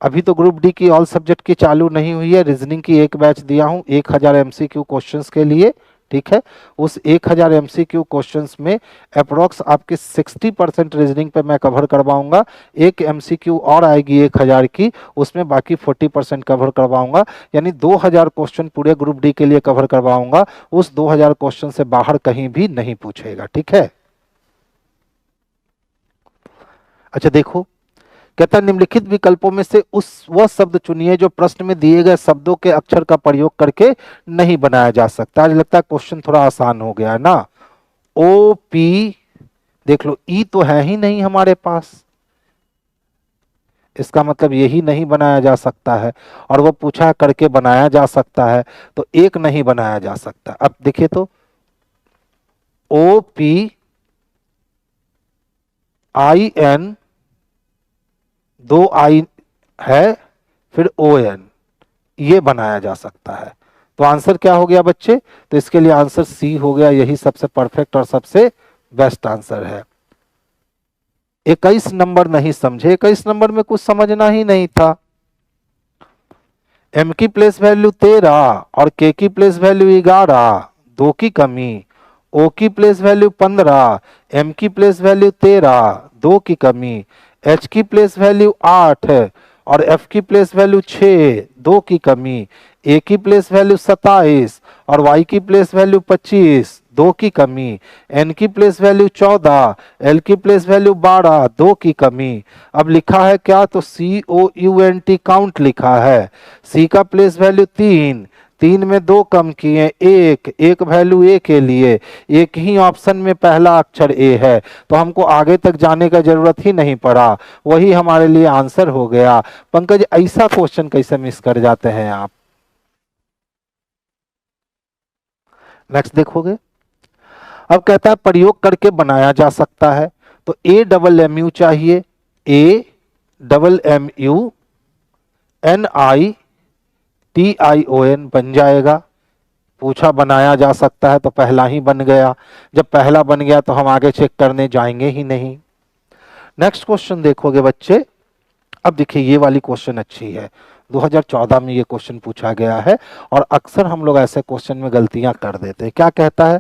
अभी तो ग्रुप डी की ऑल सब्जेक्ट की चालू नहीं हुई है। रीजनिंग की एक बैच दिया हूं 1000 MCQ क्वेश्चंस के लिए, ठीक है। उस 1000 MCQ क्वेश्चंस में अप्रोक्स आपके 60% रीजनिंग पे मैं कवर करवाऊंगा। एक MCQ और आएगी 1000 की, उसमें बाकी 40% कवर करवाऊंगा, यानी 2000 क्वेश्चन पूरे ग्रुप डी के लिए कवर करवाऊंगा। उस 2000 क्वेश्चन से बाहर कहीं भी नहीं पूछेगा, ठीक है। अच्छा देखो, कहता निम्नलिखित विकल्पों में से वह शब्द चुनिए जो प्रश्न में दिए गए शब्दों के अक्षर का प्रयोग करके नहीं बनाया जा सकता। आज लगता है क्वेश्चन थोड़ा आसान हो गया है ना। OP, देख लो, ई तो है ही नहीं हमारे पास, इसका मतलब यही नहीं बनाया जा सकता है, और वो पूछा करके बनाया जा सकता है, तो एक नहीं बनाया जा सकता। अब देखिए तो, OPIN, 2 I है, फिर ON, ये बनाया जा सकता है। तो आंसर क्या हो गया बच्चे? तो इसके लिए आंसर सी हो गया, यही सबसे परफेक्ट और सबसे बेस्ट आंसर है। 21 नंबर नहीं समझे, 21 नंबर में कुछ समझना ही नहीं था। एम की प्लेस वैल्यू 13 और के की प्लेस वैल्यू 11, 2 की कमी। ओ की प्लेस वैल्यू 15, एम की प्लेस वैल्यू 13, 2 की कमी। एच की प्लेस वैल्यू 8 और एफ की प्लेस वैल्यू 6, 2 की कमी। ए की प्लेस वैल्यू 27 और वाई की प्लेस वैल्यू 25, 2 की कमी। एन की प्लेस वैल्यू 14, एल की प्लेस वैल्यू 12, 2 की कमी। अब लिखा है क्या? तो COUNT काउंट लिखा है। सी का प्लेस वैल्यू 3, 3 में 2 कम किए, एक वैल्यू ए के लिए, एक ही ऑप्शन में पहला अक्षर ए है, तो हमको आगे तक जाने का जरूरत ही नहीं पड़ा, वही हमारे लिए आंसर हो गया। पंकज, ऐसा क्वेश्चन कैसे मिस कर जाते हैं आप? नेक्स्ट देखोगे। अब कहता है प्रयोग करके बनाया जा सकता है, तो AMMU चाहिए, AMMUNITION बन जाएगा। पूछा बनाया जा सकता है तो पहला ही बन गया, जब पहला बन गया तो हम आगे चेक करने जाएंगे ही नहीं। नेक्स्ट क्वेश्चन देखोगे बच्चे। अब देखिए ये वाली क्वेश्चन अच्छी है, 2014 में ये क्वेश्चन पूछा गया है और अक्सर हम लोग ऐसे क्वेश्चन में गलतियां कर देते हैं। क्या कहता है?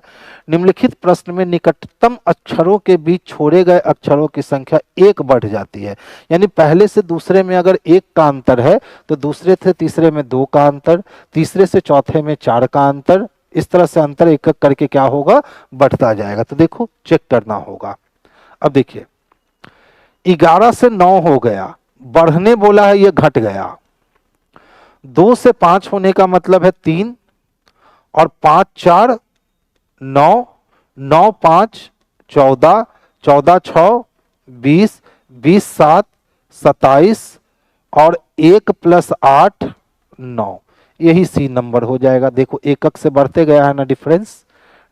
निम्नलिखित प्रश्न में निकटतम अक्षरों के बीच छोड़े गए अक्षरों की संख्या 1 बढ़ जाती है। यानी पहले से दूसरे में अगर 1 का अंतर है तो दूसरे से तीसरे में 2 का अंतर, तीसरे से चौथे में 4 का अंतर, इस तरह से अंतर एक एक करके क्या होगा? बढ़ता जाएगा। तो देखो चेक करना होगा। अब देखिए 11 से 9 हो गया, बढ़ने बोला है, ये घट गया। 2 से 5 होने का मतलब है 3 और 5 4 9, 9 5 14, 14 6 20, 20 7 27 और 1 + 8 9, यही सी नंबर हो जाएगा। देखो एकक से बढ़ते गया है ना डिफरेंस,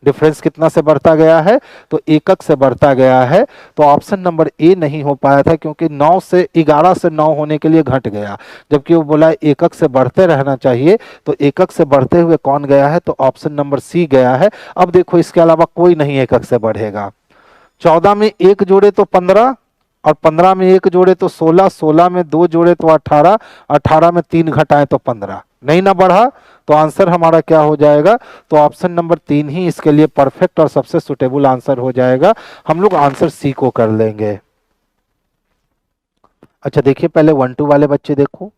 डिफरेंस कितना से बढ़ता गया है? तो एकक से बढ़ता गया है। तो ऑप्शन नंबर ए नहीं हो पाया था, क्योंकि 9 से 11 से 9 होने के लिए घट गया, जबकि वो बोला एकक से बढ़ते रहना चाहिए, तो एकक से बढ़ते हुए कौन गया है? तो ऑप्शन नंबर सी गया है। अब देखो इसके अलावा कोई नहीं एकक से बढ़ेगा। 14 में 1 जोड़े तो 15 और 15 में 1 जोड़े तो 16, 16 में 2 जोड़े तो 18, 18 में 3 घटाएं तो 15, नहीं ना बढ़ा। तो आंसर हमारा क्या हो जाएगा? तो ऑप्शन नंबर 3 ही इसके लिए परफेक्ट और सबसे सुटेबल आंसर हो जाएगा। हम लोग आंसर सी को कर लेंगे। अच्छा देखिए पहले 1 2 वाले बच्चे देखो।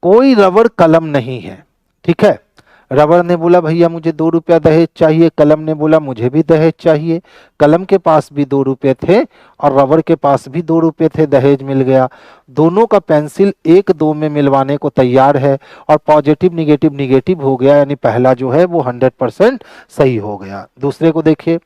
कोई रबर कलम नहीं है, ठीक है। रबर ने बोला भैया मुझे 2 रुपया दहेज चाहिए, कलम ने बोला मुझे भी दहेज चाहिए। कलम के पास भी 2 रुपये थे और रबर के पास भी 2 रुपये थे, दहेज मिल गया। दोनों का पेंसिल 1 2 में मिलवाने को तैयार है और पॉजिटिव निगेटिव निगेटिव हो गया, यानी पहला जो है वो 100% सही हो गया। दूसरे को देखिए,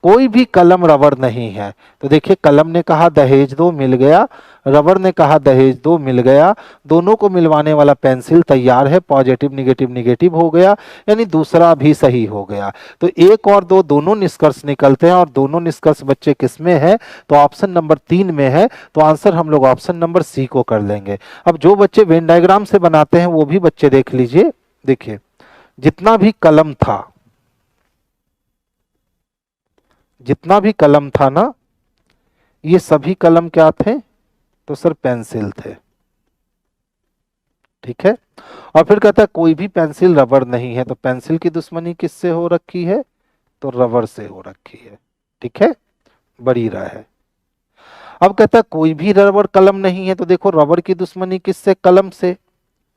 कोई भी कलम रबर नहीं है, तो देखिए कलम ने कहा दहेज 2 मिल गया, रबर ने कहा दहेज 2 मिल गया, दोनों को मिलवाने वाला पेंसिल तैयार है, पॉजिटिव निगेटिव निगेटिव हो गया, यानी दूसरा भी सही हो गया। तो 1 और 2 दोनों निष्कर्ष निकलते हैं और दोनों निष्कर्ष बच्चे किस में है? तो ऑप्शन नंबर 3 में है। तो आंसर हम लोग ऑप्शन नंबर सी को कर लेंगे। अब जो बच्चे वेन डायग्राम से बनाते हैं वो भी बच्चे देख लीजिए। देखिए जितना भी कलम था, जितना भी कलम था ना, ये सभी कलम क्या थे? तो सर पेंसिल थे, ठीक है। और फिर कहता है कोई भी पेंसिल रबर नहीं है, तो पेंसिल की दुश्मनी किससे हो रखी है? तो रबर से हो रखी है, ठीक है, बड़ी रहा। अब कहता है कोई भी रबर कलम नहीं है, तो देखो रबर की दुश्मनी किससे? कलम से,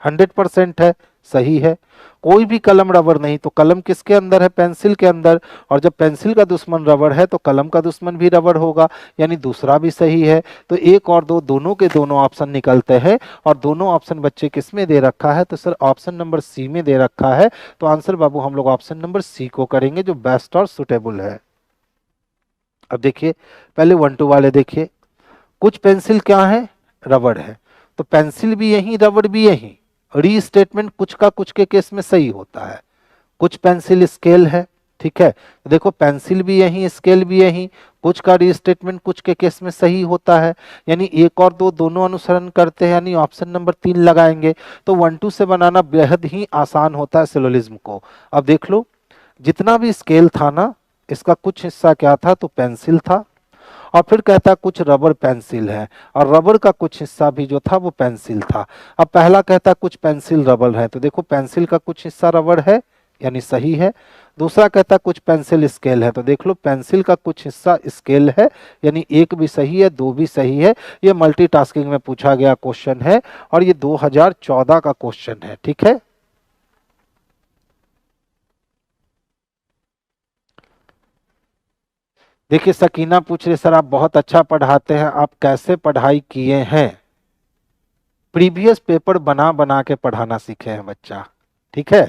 100% है, सही है। कोई भी कलम रबर नहीं, तो कलम किसके अंदर है? पेंसिल के अंदर। और जब पेंसिल का दुश्मन रबर है तो कलम का दुश्मन भी रबर होगा, यानी दूसरा भी सही है। तो 1 और 2 दोनों के दोनों ऑप्शन निकलते हैं और दोनों ऑप्शन बच्चे किस में दे रखा है? तो सर ऑप्शन नंबर सी में दे रखा है। तो आंसर बाबू हम लोग ऑप्शन नंबर सी को करेंगे, जो बेस्ट और सुटेबल है। अब देखिए पहले 1 2 वाले देखिए, कुछ पेंसिल क्या है? रबड़ है, तो पेंसिल भी यही रबड़ भी यही, री स्टेटमेंट कुछ का कुछ के केस में सही होता है। कुछ पेंसिल स्केल है, ठीक है, तो देखो पेंसिल भी यही स्केल भी यही, कुछ का रीस्टेटमेंट कुछ के केस में सही होता है, यानी एक और दो दोनों अनुसरण करते हैं, यानी ऑप्शन नंबर 3 लगाएंगे। तो 1-2 से बनाना बेहद ही आसान होता है सिलोजिज्म को। अब देख लो, जितना भी स्केल था ना, इसका कुछ हिस्सा क्या था, तो पेंसिल था, और फिर कहता है कुछ रबर पेंसिल है, और रबर का कुछ हिस्सा भी जो था वो पेंसिल था। अब पहला कहता है कुछ पेंसिल रबर है, तो देखो पेंसिल का कुछ हिस्सा रबर है, यानी सही है। दूसरा कहता है कुछ पेंसिल स्केल है, तो देख लो पेंसिल का कुछ हिस्सा स्केल है, यानी एक भी सही है, दो भी सही है। ये मल्टीटास्किंग में पूछा गया क्वेश्चन है, और ये 2014 का क्वेश्चन है, ठीक है। देखिए सकीना पूछ रहे सर आप बहुत अच्छा पढ़ाते हैं, आप कैसे पढ़ाई किए हैं? प्रीवियस पेपर बना बना के पढ़ाना सीखे हैं बच्चा, ठीक है।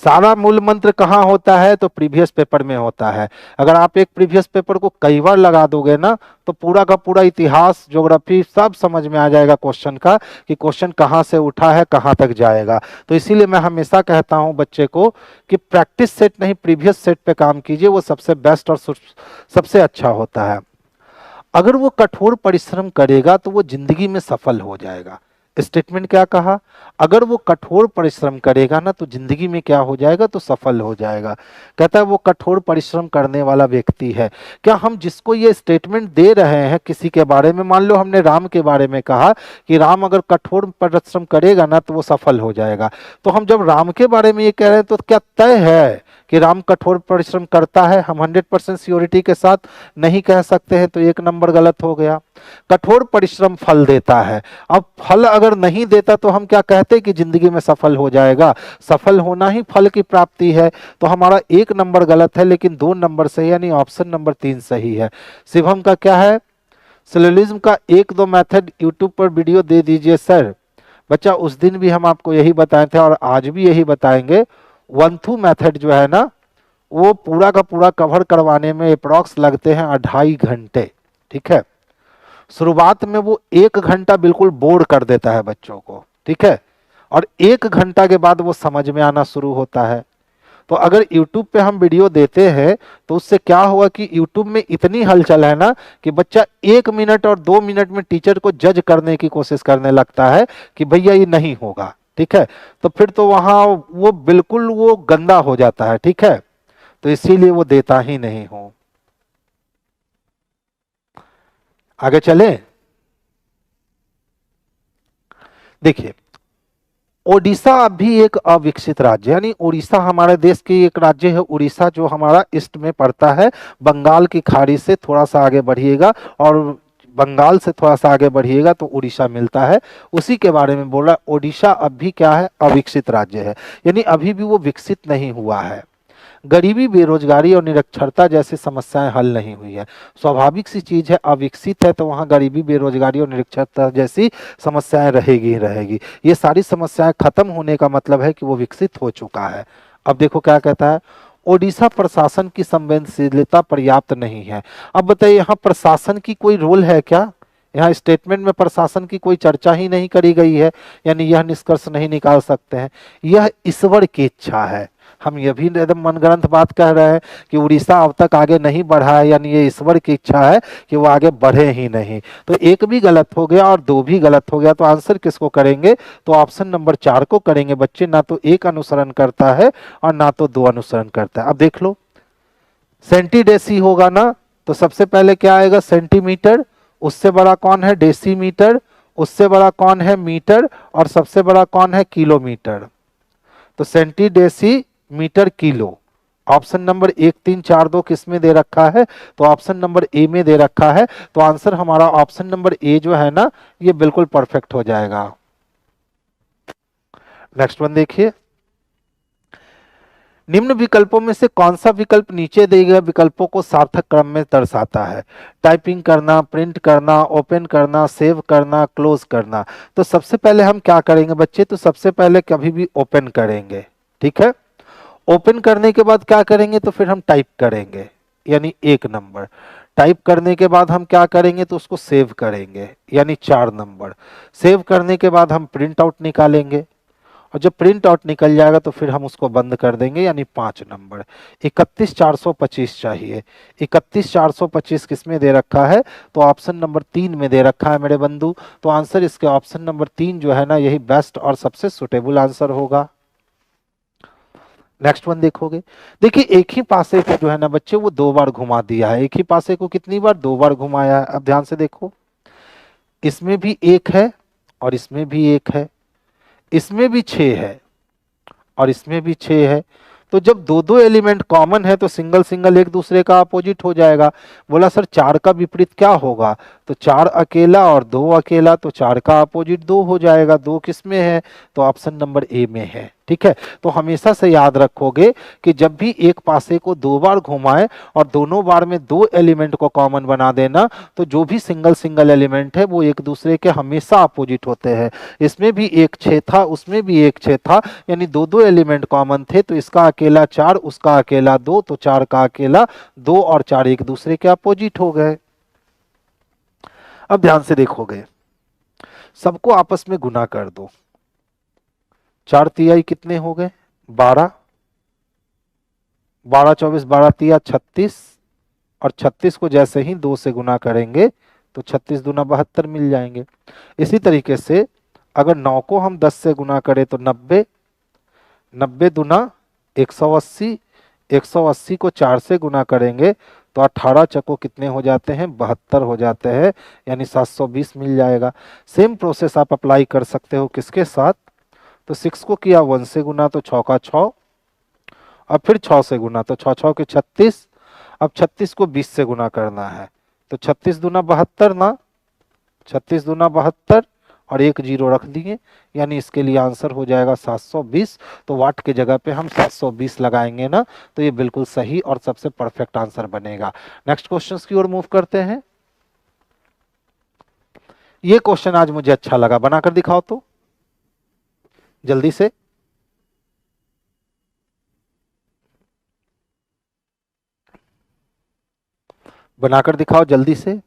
सारा मूल मंत्र कहाँ होता है, तो प्रीवियस पेपर में होता है। अगर आप एक प्रीवियस पेपर को कई बार लगा दोगे ना, तो पूरा का पूरा इतिहास, ज्योग्राफी सब समझ में आ जाएगा क्वेश्चन का, कि क्वेश्चन कहाँ से उठा है, कहाँ तक जाएगा। तो इसीलिए मैं हमेशा कहता हूं बच्चे को कि प्रैक्टिस सेट नहीं, प्रीवियस सेट पे काम कीजिए, वो सबसे बेस्ट और सबसे अच्छा होता है। अगर वो कठोर परिश्रम करेगा तो वो जिंदगी में सफल हो जाएगा। स्टेटमेंट क्या कहा, अगर वो कठोर परिश्रम करेगा ना तो जिंदगी में क्या हो जाएगा, तो सफल हो जाएगा। कहता है वो कठोर परिश्रम करने वाला व्यक्ति है। क्या हम जिसको ये स्टेटमेंट दे रहे हैं किसी के बारे में, मान लो हमने राम के बारे में कहा कि राम अगर कठोर परिश्रम करेगा ना तो वो सफल हो जाएगा, तो हम जब राम के बारे में ये कह रहे हैं तो क्या तय है कि राम कठोर परिश्रम करता है? हम 100% श्योरिटी के साथ नहीं कह सकते हैं, तो एक नंबर गलत हो गया। कठोर परिश्रम फल देता है, अब फल अगर नहीं देता तो हम क्या कहते कि जिंदगी में सफल हो जाएगा? सफल होना ही फल की प्राप्ति है। तो हमारा एक नंबर गलत है, लेकिन 2 नंबर सही, यानी ऑप्शन नंबर 3 सही है। शिवम का क्या है, सिलोजिज्म का 1-2 मेथड यूट्यूब पर वीडियो दे दीजिए सर। बच्चा उस दिन भी हम आपको यही बताए थे और आज भी यही बताएंगे। वंथु मेथड जो है ना, वो पूरा का पूरा कवर करवाने में अप्रॉक्स लगते हैं 2.5 घंटे, ठीक है। शुरुआत में वो 1 घंटा बिल्कुल बोर कर देता है बच्चों को, ठीक है, और 1 घंटा के बाद वो समझ में आना शुरू होता है। तो अगर YouTube पे हम वीडियो देते हैं तो उससे क्या हुआ कि YouTube में इतनी हलचल है ना कि बच्चा 1 मिनट और 2 मिनट में टीचर को जज करने की कोशिश करने लगता है कि भैया ये नहीं होगा, ठीक है। तो फिर तो वहां वो बिल्कुल वो गंदा हो जाता है, ठीक है। तो इसीलिए वो देता ही नहीं हूं। आगे चले, देखिए ओडिशा अभी एक अविकसित राज्य, यानी उड़ीसा हमारे देश की एक राज्य है, उड़ीसा जो हमारा ईस्ट में पड़ता है। बंगाल की खाड़ी से थोड़ा सा आगे बढ़िएगा और बंगाल से थोड़ा सा आगे बढ़िएगा तो उड़ीसा मिलता है, उसी के बारे में बोल रहा है। ओडिशा अभी क्या है, अविकसित राज्य है, यानी अभी भी वो विकसित नहीं हुआ है। गरीबी, बेरोजगारी और निरक्षरता जैसी समस्याएं हल नहीं हुई है। स्वाभाविक सी चीज है, अविकसित है तो वहां गरीबी, बेरोजगारी और निरक्षरता जैसी समस्याएं रहेगी ही रहेगी। ये सारी समस्याएं खत्म होने का मतलब है कि वो विकसित हो चुका है। अब देखो क्या कहता है, ओडिशा प्रशासन की संवेदनशीलता पर्याप्त नहीं है। अब बताइए यहाँ प्रशासन की कोई रोल है क्या? यहाँ स्टेटमेंट में प्रशासन की कोई चर्चा ही नहीं करी गई है, यानी यह निष्कर्ष नहीं निकाल सकते हैं। यह ईश्वर की इच्छा है। हम ये भी एकदम मनगढ़ंत बात कह रहे हैं कि उड़ीसा अब तक आगे नहीं बढ़ा है, यानी ये ईश्वर की इच्छा है कि वो आगे बढ़े ही नहीं। तो एक भी गलत हो गया और 2 भी गलत हो गया, तो आंसर किसको करेंगे, तो ऑप्शन नंबर 4 को करेंगे बच्चे। ना तो 1 अनुसरण करता है और ना तो 2 अनुसरण करता है। अब देख लो सेंटीडेसी होगा ना, तो सबसे पहले क्या आएगा, सेंटीमीटर। उससे बड़ा कौन है, डेसीमीटर। उससे बड़ा कौन है, मीटर। और सबसे बड़ा कौन है, किलोमीटर। तो सेंटीडेसी मीटर किलो। ऑप्शन नंबर 1 3 4 2 किस में दे रखा है, तो ऑप्शन नंबर ए में दे रखा है। तो आंसर हमारा ऑप्शन नंबर ए जो है ना, ये बिल्कुल परफेक्ट हो जाएगा। नेक्स्ट वन देखिए, निम्न विकल्पों में से कौन सा विकल्प नीचे दिए गए विकल्पों को सार्थक क्रम में दर्शाता है? टाइपिंग करना, प्रिंट करना, ओपन करना, सेव करना, क्लोज करना। तो सबसे पहले हम क्या करेंगे बच्चे, तो सबसे पहले कभी भी ओपन करेंगे, ठीक है। ओपन करने के बाद क्या करेंगे, तो फिर हम टाइप करेंगे, यानी 1 नंबर। टाइप करने के बाद हम क्या करेंगे, तो उसको सेव करेंगे, यानी 4 नंबर। सेव करने के बाद हम प्रिंट आउट निकालेंगे, और जब प्रिंट आउट निकल जाएगा तो फिर हम उसको बंद कर देंगे, यानी 5 नंबर। 31,425 चाहिए। 31,425 किस में दे रखा है? तो ऑप्शन नंबर 3 में दे रखा है मेरे बंधु। तो आंसर इसके ऑप्शन नंबर 3 जो है ना, यही बेस्ट और सबसे सुटेबल आंसर होगा। नेक्स्ट वन देखोगे, देखिए एक ही पासे को जो है ना बच्चे वो 2 बार घुमा दिया है। एक ही पासे को कितनी बार? 2 बार घुमाया है। अब ध्यान से देखो, इसमें भी 1 है और इसमें भी 1 है, इसमें भी 6 है और इसमें भी 6 है। तो जब दो दो एलिमेंट कॉमन है तो सिंगल सिंगल एक दूसरे का अपोजिट हो जाएगा। बोला सर 4 का विपरीत क्या होगा? तो 4 अकेला और 2 अकेला, तो 4 का अपोजिट 2 हो जाएगा। 2 किस में है? तो ऑप्शन नंबर ए में है। ठीक है, तो हमेशा से याद रखोगे कि जब भी एक पासे को 2 बार घुमाए और दोनों बार में 2 एलिमेंट को कॉमन बना देना, तो जो भी सिंगल सिंगल एलिमेंट है वो एक दूसरे के हमेशा अपोजिट होते हैं। इसमें भी 1 6 था, उसमें भी 1 6 था, यानी दो दो एलिमेंट कॉमन थे। तो इसका अकेला 4, उसका अकेला 2, तो 4 का अकेला 2 और 4 एक दूसरे के अपोजिट हो गए। अब ध्यान से देखोगे, सबको आपस में गुना कर दो। 4 तिहाई कितने हो गए? 12, 12 24 12 तिया 36, और 36 को जैसे ही 2 से गुना करेंगे तो 36 दूना 72 मिल जाएंगे। इसी तरीके से अगर 9 को हम 10 से गुना करें तो 90, 90 दूना 180, 180 को 4 से गुना करेंगे तो 18 चक्को कितने हो जाते हैं? 72 हो जाते हैं, यानी 720 मिल जाएगा। सेम प्रोसेस आप अप्लाई कर सकते हो किसके साथ? तो 6 को किया 1 से गुना तो 6 का 6, और फिर 6 से गुना तो 6 6 के 36। अब 36 को 20 से गुना करना है तो 36 दूना 72 ना, 36 दूना 72 और एक जीरो रख दिए, यानी इसके लिए आंसर हो जाएगा 720। तो वाट के जगह पे हम 720 लगाएंगे ना, तो ये बिल्कुल सही और सबसे परफेक्ट आंसर बनेगा। नेक्स्ट क्वेश्चन की ओर मूव करते हैं। ये क्वेश्चन आज मुझे अच्छा लगा, बनाकर दिखाओ तो जल्दी से। बनाकर दिखाओ जल्दी से।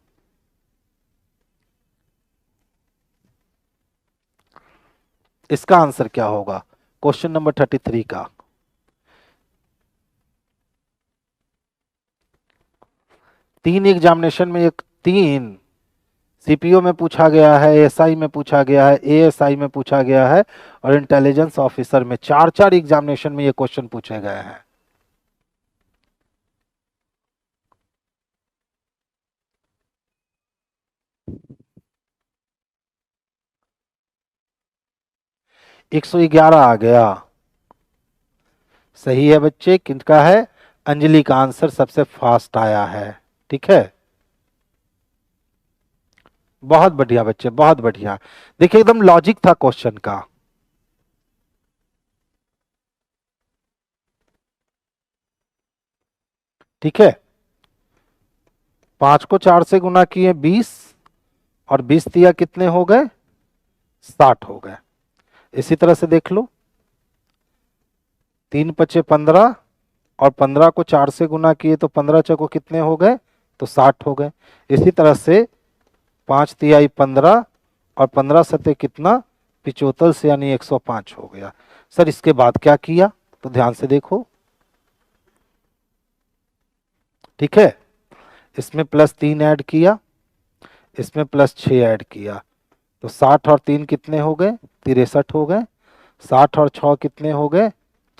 इसका आंसर क्या होगा क्वेश्चन नंबर 33 का? तीन एग्जामिनेशन में, एक 3 सीपीओ में पूछा गया है, एएसआई में पूछा गया है, एएसआई में पूछा गया है, और इंटेलिजेंस ऑफिसर में 4 एग्जामिनेशन में ये क्वेश्चन पूछे गए हैं। एक 111 आ गया। सही है बच्चे, किनका है? अंजलि का आंसर सबसे फास्ट आया है। ठीक है, बहुत बढ़िया बच्चे, बहुत बढ़िया। देखिए एकदम लॉजिक था क्वेश्चन का। ठीक है, 5 को 4 से गुना किए 20, और 20 दिया कितने हो गए? 60 हो गए। इसी तरह से देख लो, 3 पचे 15, और 15 को 4 से गुना किए तो 15 चौको कितने हो गए? तो 60 हो गए। इसी तरह से 5 तिहाई 15 और 15 सते कितना? 75 से, यानी 105 हो गया। सर इसके बाद क्या किया? तो ध्यान से देखो। ठीक है, इसमें +3 ऐड किया, इसमें +6 ऐड किया, तो 60 और 3 कितने हो गए? 63 हो गए। 60 और 6 कितने हो गए?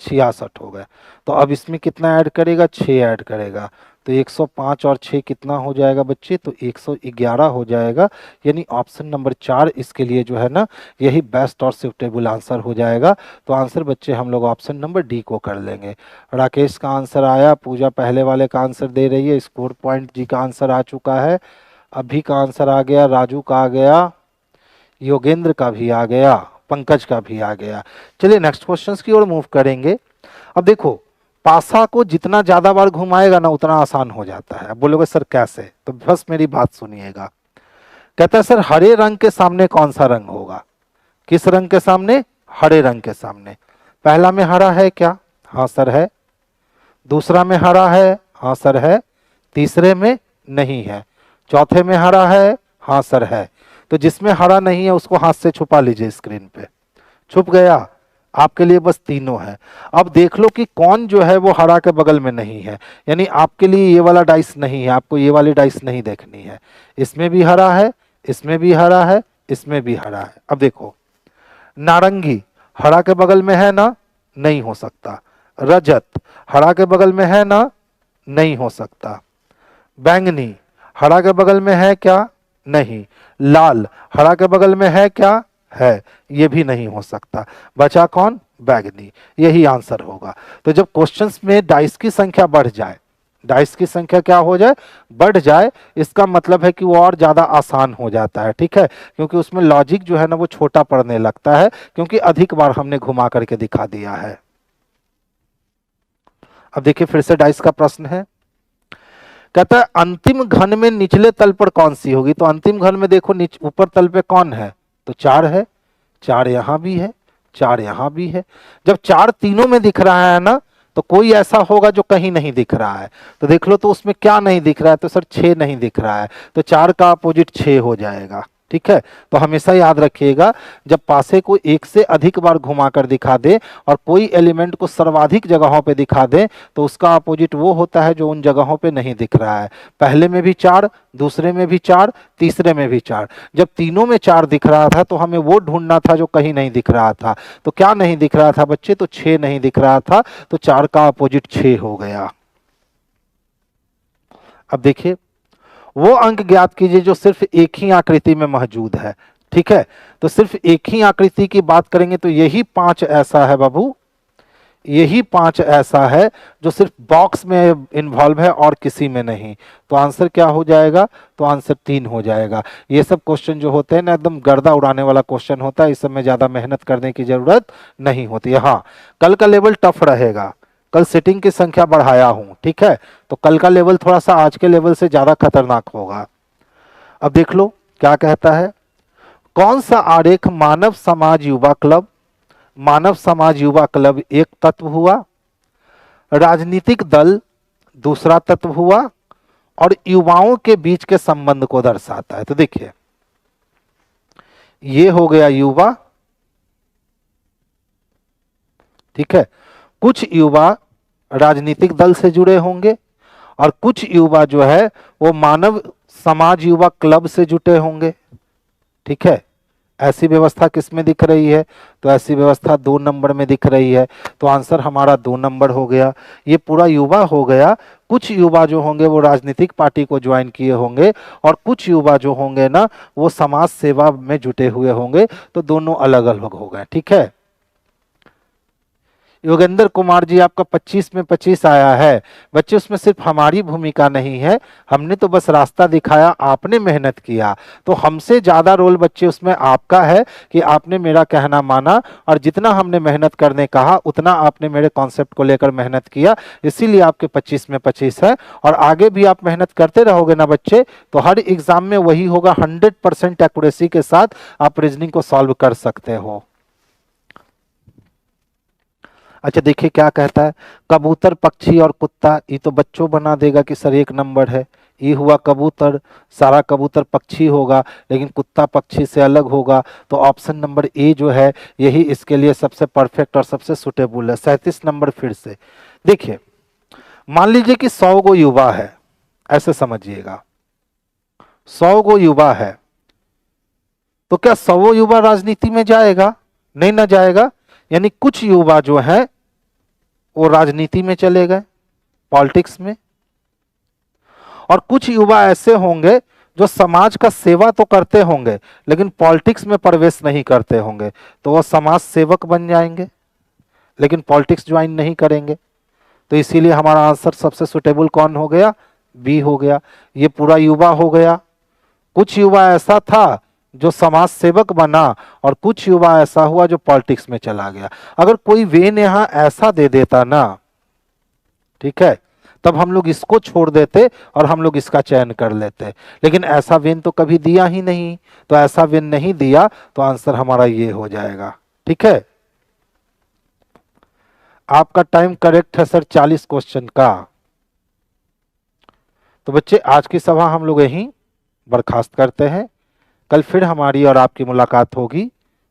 66 हो गए। तो अब इसमें कितना ऐड करेगा? 6 ऐड करेगा, तो 105 और 6 कितना हो जाएगा बच्चे? तो 111 हो जाएगा। यानी ऑप्शन नंबर 4 इसके लिए जो है ना, यही बेस्ट और सुटेबल आंसर हो जाएगा। तो आंसर बच्चे हम लोग ऑप्शन नंबर डी को कर लेंगे। राकेश का आंसर आया, पूजा पहले वाले का आंसर दे रही है, स्कोर पॉइंट जी का आंसर आ चुका है, अभी का आंसर आ गया, राजू का आ गया, योगेंद्र का भी आ गया, पंकज का भी आ गया। चलिए नेक्स्ट क्वेश्चंस की ओर मूव करेंगे। अब देखो, पासा को जितना ज्यादा बार घुमाएगा ना उतना आसान हो जाता है। अब बोलोगे सर कैसे? तो बस मेरी बात सुनिएगा। कहता है सर हरे रंग के सामने कौन सा रंग होगा? किस रंग के सामने? हरे रंग के सामने। पहला में हरा है क्या? हाँ सर है। दूसरा में हरा है? हाँ सर है। तीसरे में नहीं है। चौथे में हरा है? हाँ सर है। तो जिसमें हरा नहीं है उसको हाथ से छुपा लीजिए स्क्रीन पे। छुप गया। आपके लिए बस तीनों है। अब देख लो कि कौन जो है वो हरा के बगल में नहीं है, यानी आपके लिए ये वाला डाइस नहीं है, आपको ये वाली डाइस नहीं देखनी है। इसमें भी हरा है, इसमें भी हरा है, इसमें भी हरा है। अब देखो, नारंगी हरा के बगल में है ना, नहीं हो सकता। रजत हरा के बगल में है ना, नहीं हो सकता। बैंगनी हरा के बगल में है क्या, नहीं। लाल हरा के बगल में है क्या, है, ये भी नहीं हो सकता। बचा कौन, बैंगनी। यही आंसर होगा। तो जब क्वेश्चंस में डाइस की संख्या बढ़ जाए, डाइस की संख्या क्या हो जाए, बढ़ जाए, इसका मतलब है कि वो और ज्यादा आसान हो जाता है। ठीक है, क्योंकि उसमें लॉजिक जो है ना वो छोटा पड़ने लगता है, क्योंकि अधिक बार हमने घुमा करके दिखा दिया है। अब देखिए फिर से डाइस का प्रश्न है, कहता है अंतिम घन में निचले तल पर कौन सी होगी। तो अंतिम घन में देखो ऊपर तल पे कौन है, तो 4 है। 4 यहां भी है, 4 यहां भी है। जब 4 तीनों में दिख रहा है ना, तो कोई ऐसा होगा जो कहीं नहीं दिख रहा है। तो देख लो तो उसमें क्या नहीं दिख रहा है, तो सर 6 नहीं दिख रहा है, तो 4 का अपोजिट 6 हो जाएगा। ठीक है, तो हमेशा याद रखिएगा, जब पासे को एक से अधिक बार घुमाकर दिखा दे और कोई एलिमेंट को सर्वाधिक जगहों पे दिखा दे, तो उसका अपोजिट वो होता है जो उन जगहों पे नहीं दिख रहा है। पहले में भी 4, दूसरे में भी 4, तीसरे में भी 4। जब तीनों में 4 दिख रहा था तो हमें वो ढूंढना था जो कहीं नहीं दिख रहा था। तो क्या नहीं दिख रहा था बच्चे, तो 6 नहीं दिख रहा था, तो 4 का अपोजिट 6 हो गया। अब देखिए, वो अंक ज्ञात कीजिए जो सिर्फ एक ही आकृति में मौजूद है। ठीक है, तो सिर्फ एक ही आकृति की बात करेंगे तो यही 5 ऐसा है बाबू, यही 5 ऐसा है जो सिर्फ बॉक्स में इन्वॉल्व है और किसी में नहीं। तो आंसर क्या हो जाएगा, तो आंसर 3 हो जाएगा। ये सब क्वेश्चन जो होते हैं ना एकदम गर्दा उड़ाने वाला क्वेश्चन होता है, इस सब में ज्यादा मेहनत करने की जरूरत नहीं होती है। हाँ, कल का लेवल टफ रहेगा, कल सिटिंग की संख्या बढ़ाया हूं। ठीक है, तो कल का लेवल थोड़ा सा आज के लेवल से ज्यादा खतरनाक होगा। अब देख लो क्या कहता है, कौन सा आरेख मानव समाज युवा क्लब, मानव समाज युवा क्लब एक तत्व हुआ, राजनीतिक दल दूसरा तत्व हुआ, और युवाओं के बीच के संबंध को दर्शाता है। तो देखिए, ये हो गया युवा। ठीक है, कुछ युवा राजनीतिक दल से जुड़े होंगे और कुछ युवा जो है वो मानव समाज युवा क्लब से जुटे होंगे। ठीक है, ऐसी व्यवस्था किस में दिख रही है, तो ऐसी व्यवस्था 2 नंबर में दिख रही है। तो आंसर हमारा 2 नंबर हो गया। ये पूरा युवा हो गया। कुछ युवा जो होंगे वो राजनीतिक पार्टी को ज्वाइन किए होंगे और कुछ युवा जो होंगे ना वो समाज सेवा में जुटे हुए होंगे। तो दोनों अलग अलग हो गए। ठीक है, योगेंद्र कुमार जी आपका 25 में 25 आया है। बच्चे उसमें सिर्फ हमारी भूमिका नहीं है, हमने तो बस रास्ता दिखाया, आपने मेहनत किया। तो हमसे ज्यादा रोल बच्चे उसमें आपका है कि आपने मेरा कहना माना और जितना हमने मेहनत करने कहा उतना आपने मेरे कॉन्सेप्ट को लेकर मेहनत किया, इसीलिए आपके 25 में 25 है। और आगे भी आप मेहनत करते रहोगे ना बच्चे, तो हर एग्जाम में वही होगा, 100% एक्यूरेसी के साथ आप रीजनिंग को सॉल्व कर सकते हो। अच्छा देखिए क्या कहता है, कबूतर पक्षी और कुत्ता, ये तो बच्चों बना देगा कि सर 1 नंबर है। ये हुआ कबूतर, सारा कबूतर पक्षी होगा लेकिन कुत्ता पक्षी से अलग होगा। तो ऑप्शन नंबर ए जो है यही इसके लिए सबसे परफेक्ट और सबसे सुटेबल है। 37 नंबर फिर से देखिए, मान लीजिए कि 100 गो युवा है, ऐसे समझिएगा 100 गो युवा है, तो क्या 100 युवा राजनीति में जाएगा, नहीं ना जाएगा। यानी कुछ युवा जो है वो राजनीति में चले गए, पॉलिटिक्स में, और कुछ युवा ऐसे होंगे जो समाज का सेवा तो करते होंगे लेकिन पॉलिटिक्स में प्रवेश नहीं करते होंगे, तो वो समाज सेवक बन जाएंगे लेकिन पॉलिटिक्स ज्वाइन नहीं करेंगे। तो इसीलिए हमारा आंसर सबसे सुटेबल कौन हो गया, बी हो गया। ये पूरा युवा हो गया। कुछ युवा ऐसा था जो समाज सेवक बना और कुछ युवा ऐसा हुआ जो पॉलिटिक्स में चला गया। अगर कोई वेन यहां ऐसा दे देता ना, ठीक है, तब हम लोग इसको छोड़ देते और हम लोग इसका चयन कर लेते, लेकिन ऐसा वेन तो कभी दिया ही नहीं। तो ऐसा वेन नहीं दिया तो आंसर हमारा ये हो जाएगा। ठीक है, आपका टाइम करेक्ट है सर 40 क्वेश्चन का। तो बच्चे आज की सभा हम लोग यहीं बर्खास्त करते हैं। कल फिर हमारी और आपकी मुलाकात होगी।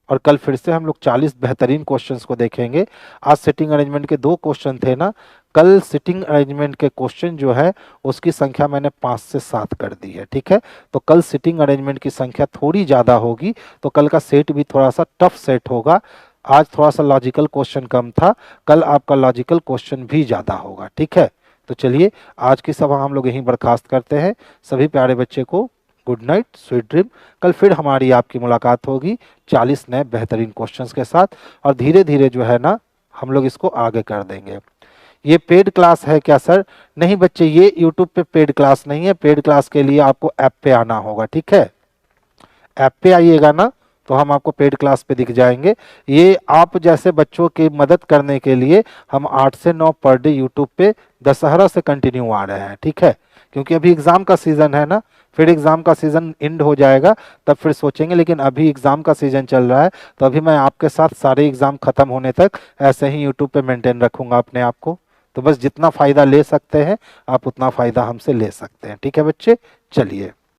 और कल फिर से हम लोग 40 बेहतरीन क्वेश्चंस को देखेंगे। आज सिटिंग अरेंजमेंट के 2 क्वेश्चन थे ना, कल सिटिंग अरेंजमेंट के क्वेश्चन जो है उसकी संख्या मैंने 5 से 7 कर दी है, ठीक है। तो कल सिटिंग अरेंजमेंट की संख्या थोड़ी ज़्यादा होगी, तो कल का सेट भी थोड़ा सा टफ सेट होगा। आज थोड़ा सा लॉजिकल क्वेश्चन कम था, कल आपका लॉजिकल क्वेश्चन भी ज़्यादा होगा, ठीक है। तो चलिए आज की सभा हम लोग यहीं बर्खास्त करते हैं। सभी प्यारे बच्चे को गुड नाइट, स्वीट ड्रीम। कल फिर हमारी आपकी मुलाकात होगी 40 नए बेहतरीन क्वेश्चंस के साथ, और धीरे धीरे जो है ना हम लोग इसको आगे कर देंगे। ये पेड क्लास है क्या सर? नहीं बच्चे, ये यूट्यूब पे पेड क्लास नहीं है। पेड क्लास के लिए आपको ऐप पे आना होगा, ठीक है। ऐप पे आइएगा ना तो हम आपको पेड क्लास पे दिख जाएंगे। ये आप जैसे बच्चों की मदद करने के लिए हम 8 से 9 पर डे यूट्यूब पे दशहरा से कंटिन्यू आ रहे हैं, ठीक है। क्योंकि अभी एग्ज़ाम का सीज़न है ना, फिर एग्ज़ाम का सीज़न एंड हो जाएगा तब फिर सोचेंगे, लेकिन अभी एग्ज़ाम का सीज़न चल रहा है तो अभी मैं आपके साथ सारे एग्ज़ाम ख़त्म होने तक ऐसे ही यूट्यूब पे मेंटेन रखूँगा अपने आप को। तो बस जितना फ़ायदा ले सकते हैं आप उतना फ़ायदा हमसे ले सकते हैं, ठीक है बच्चे। चलिए।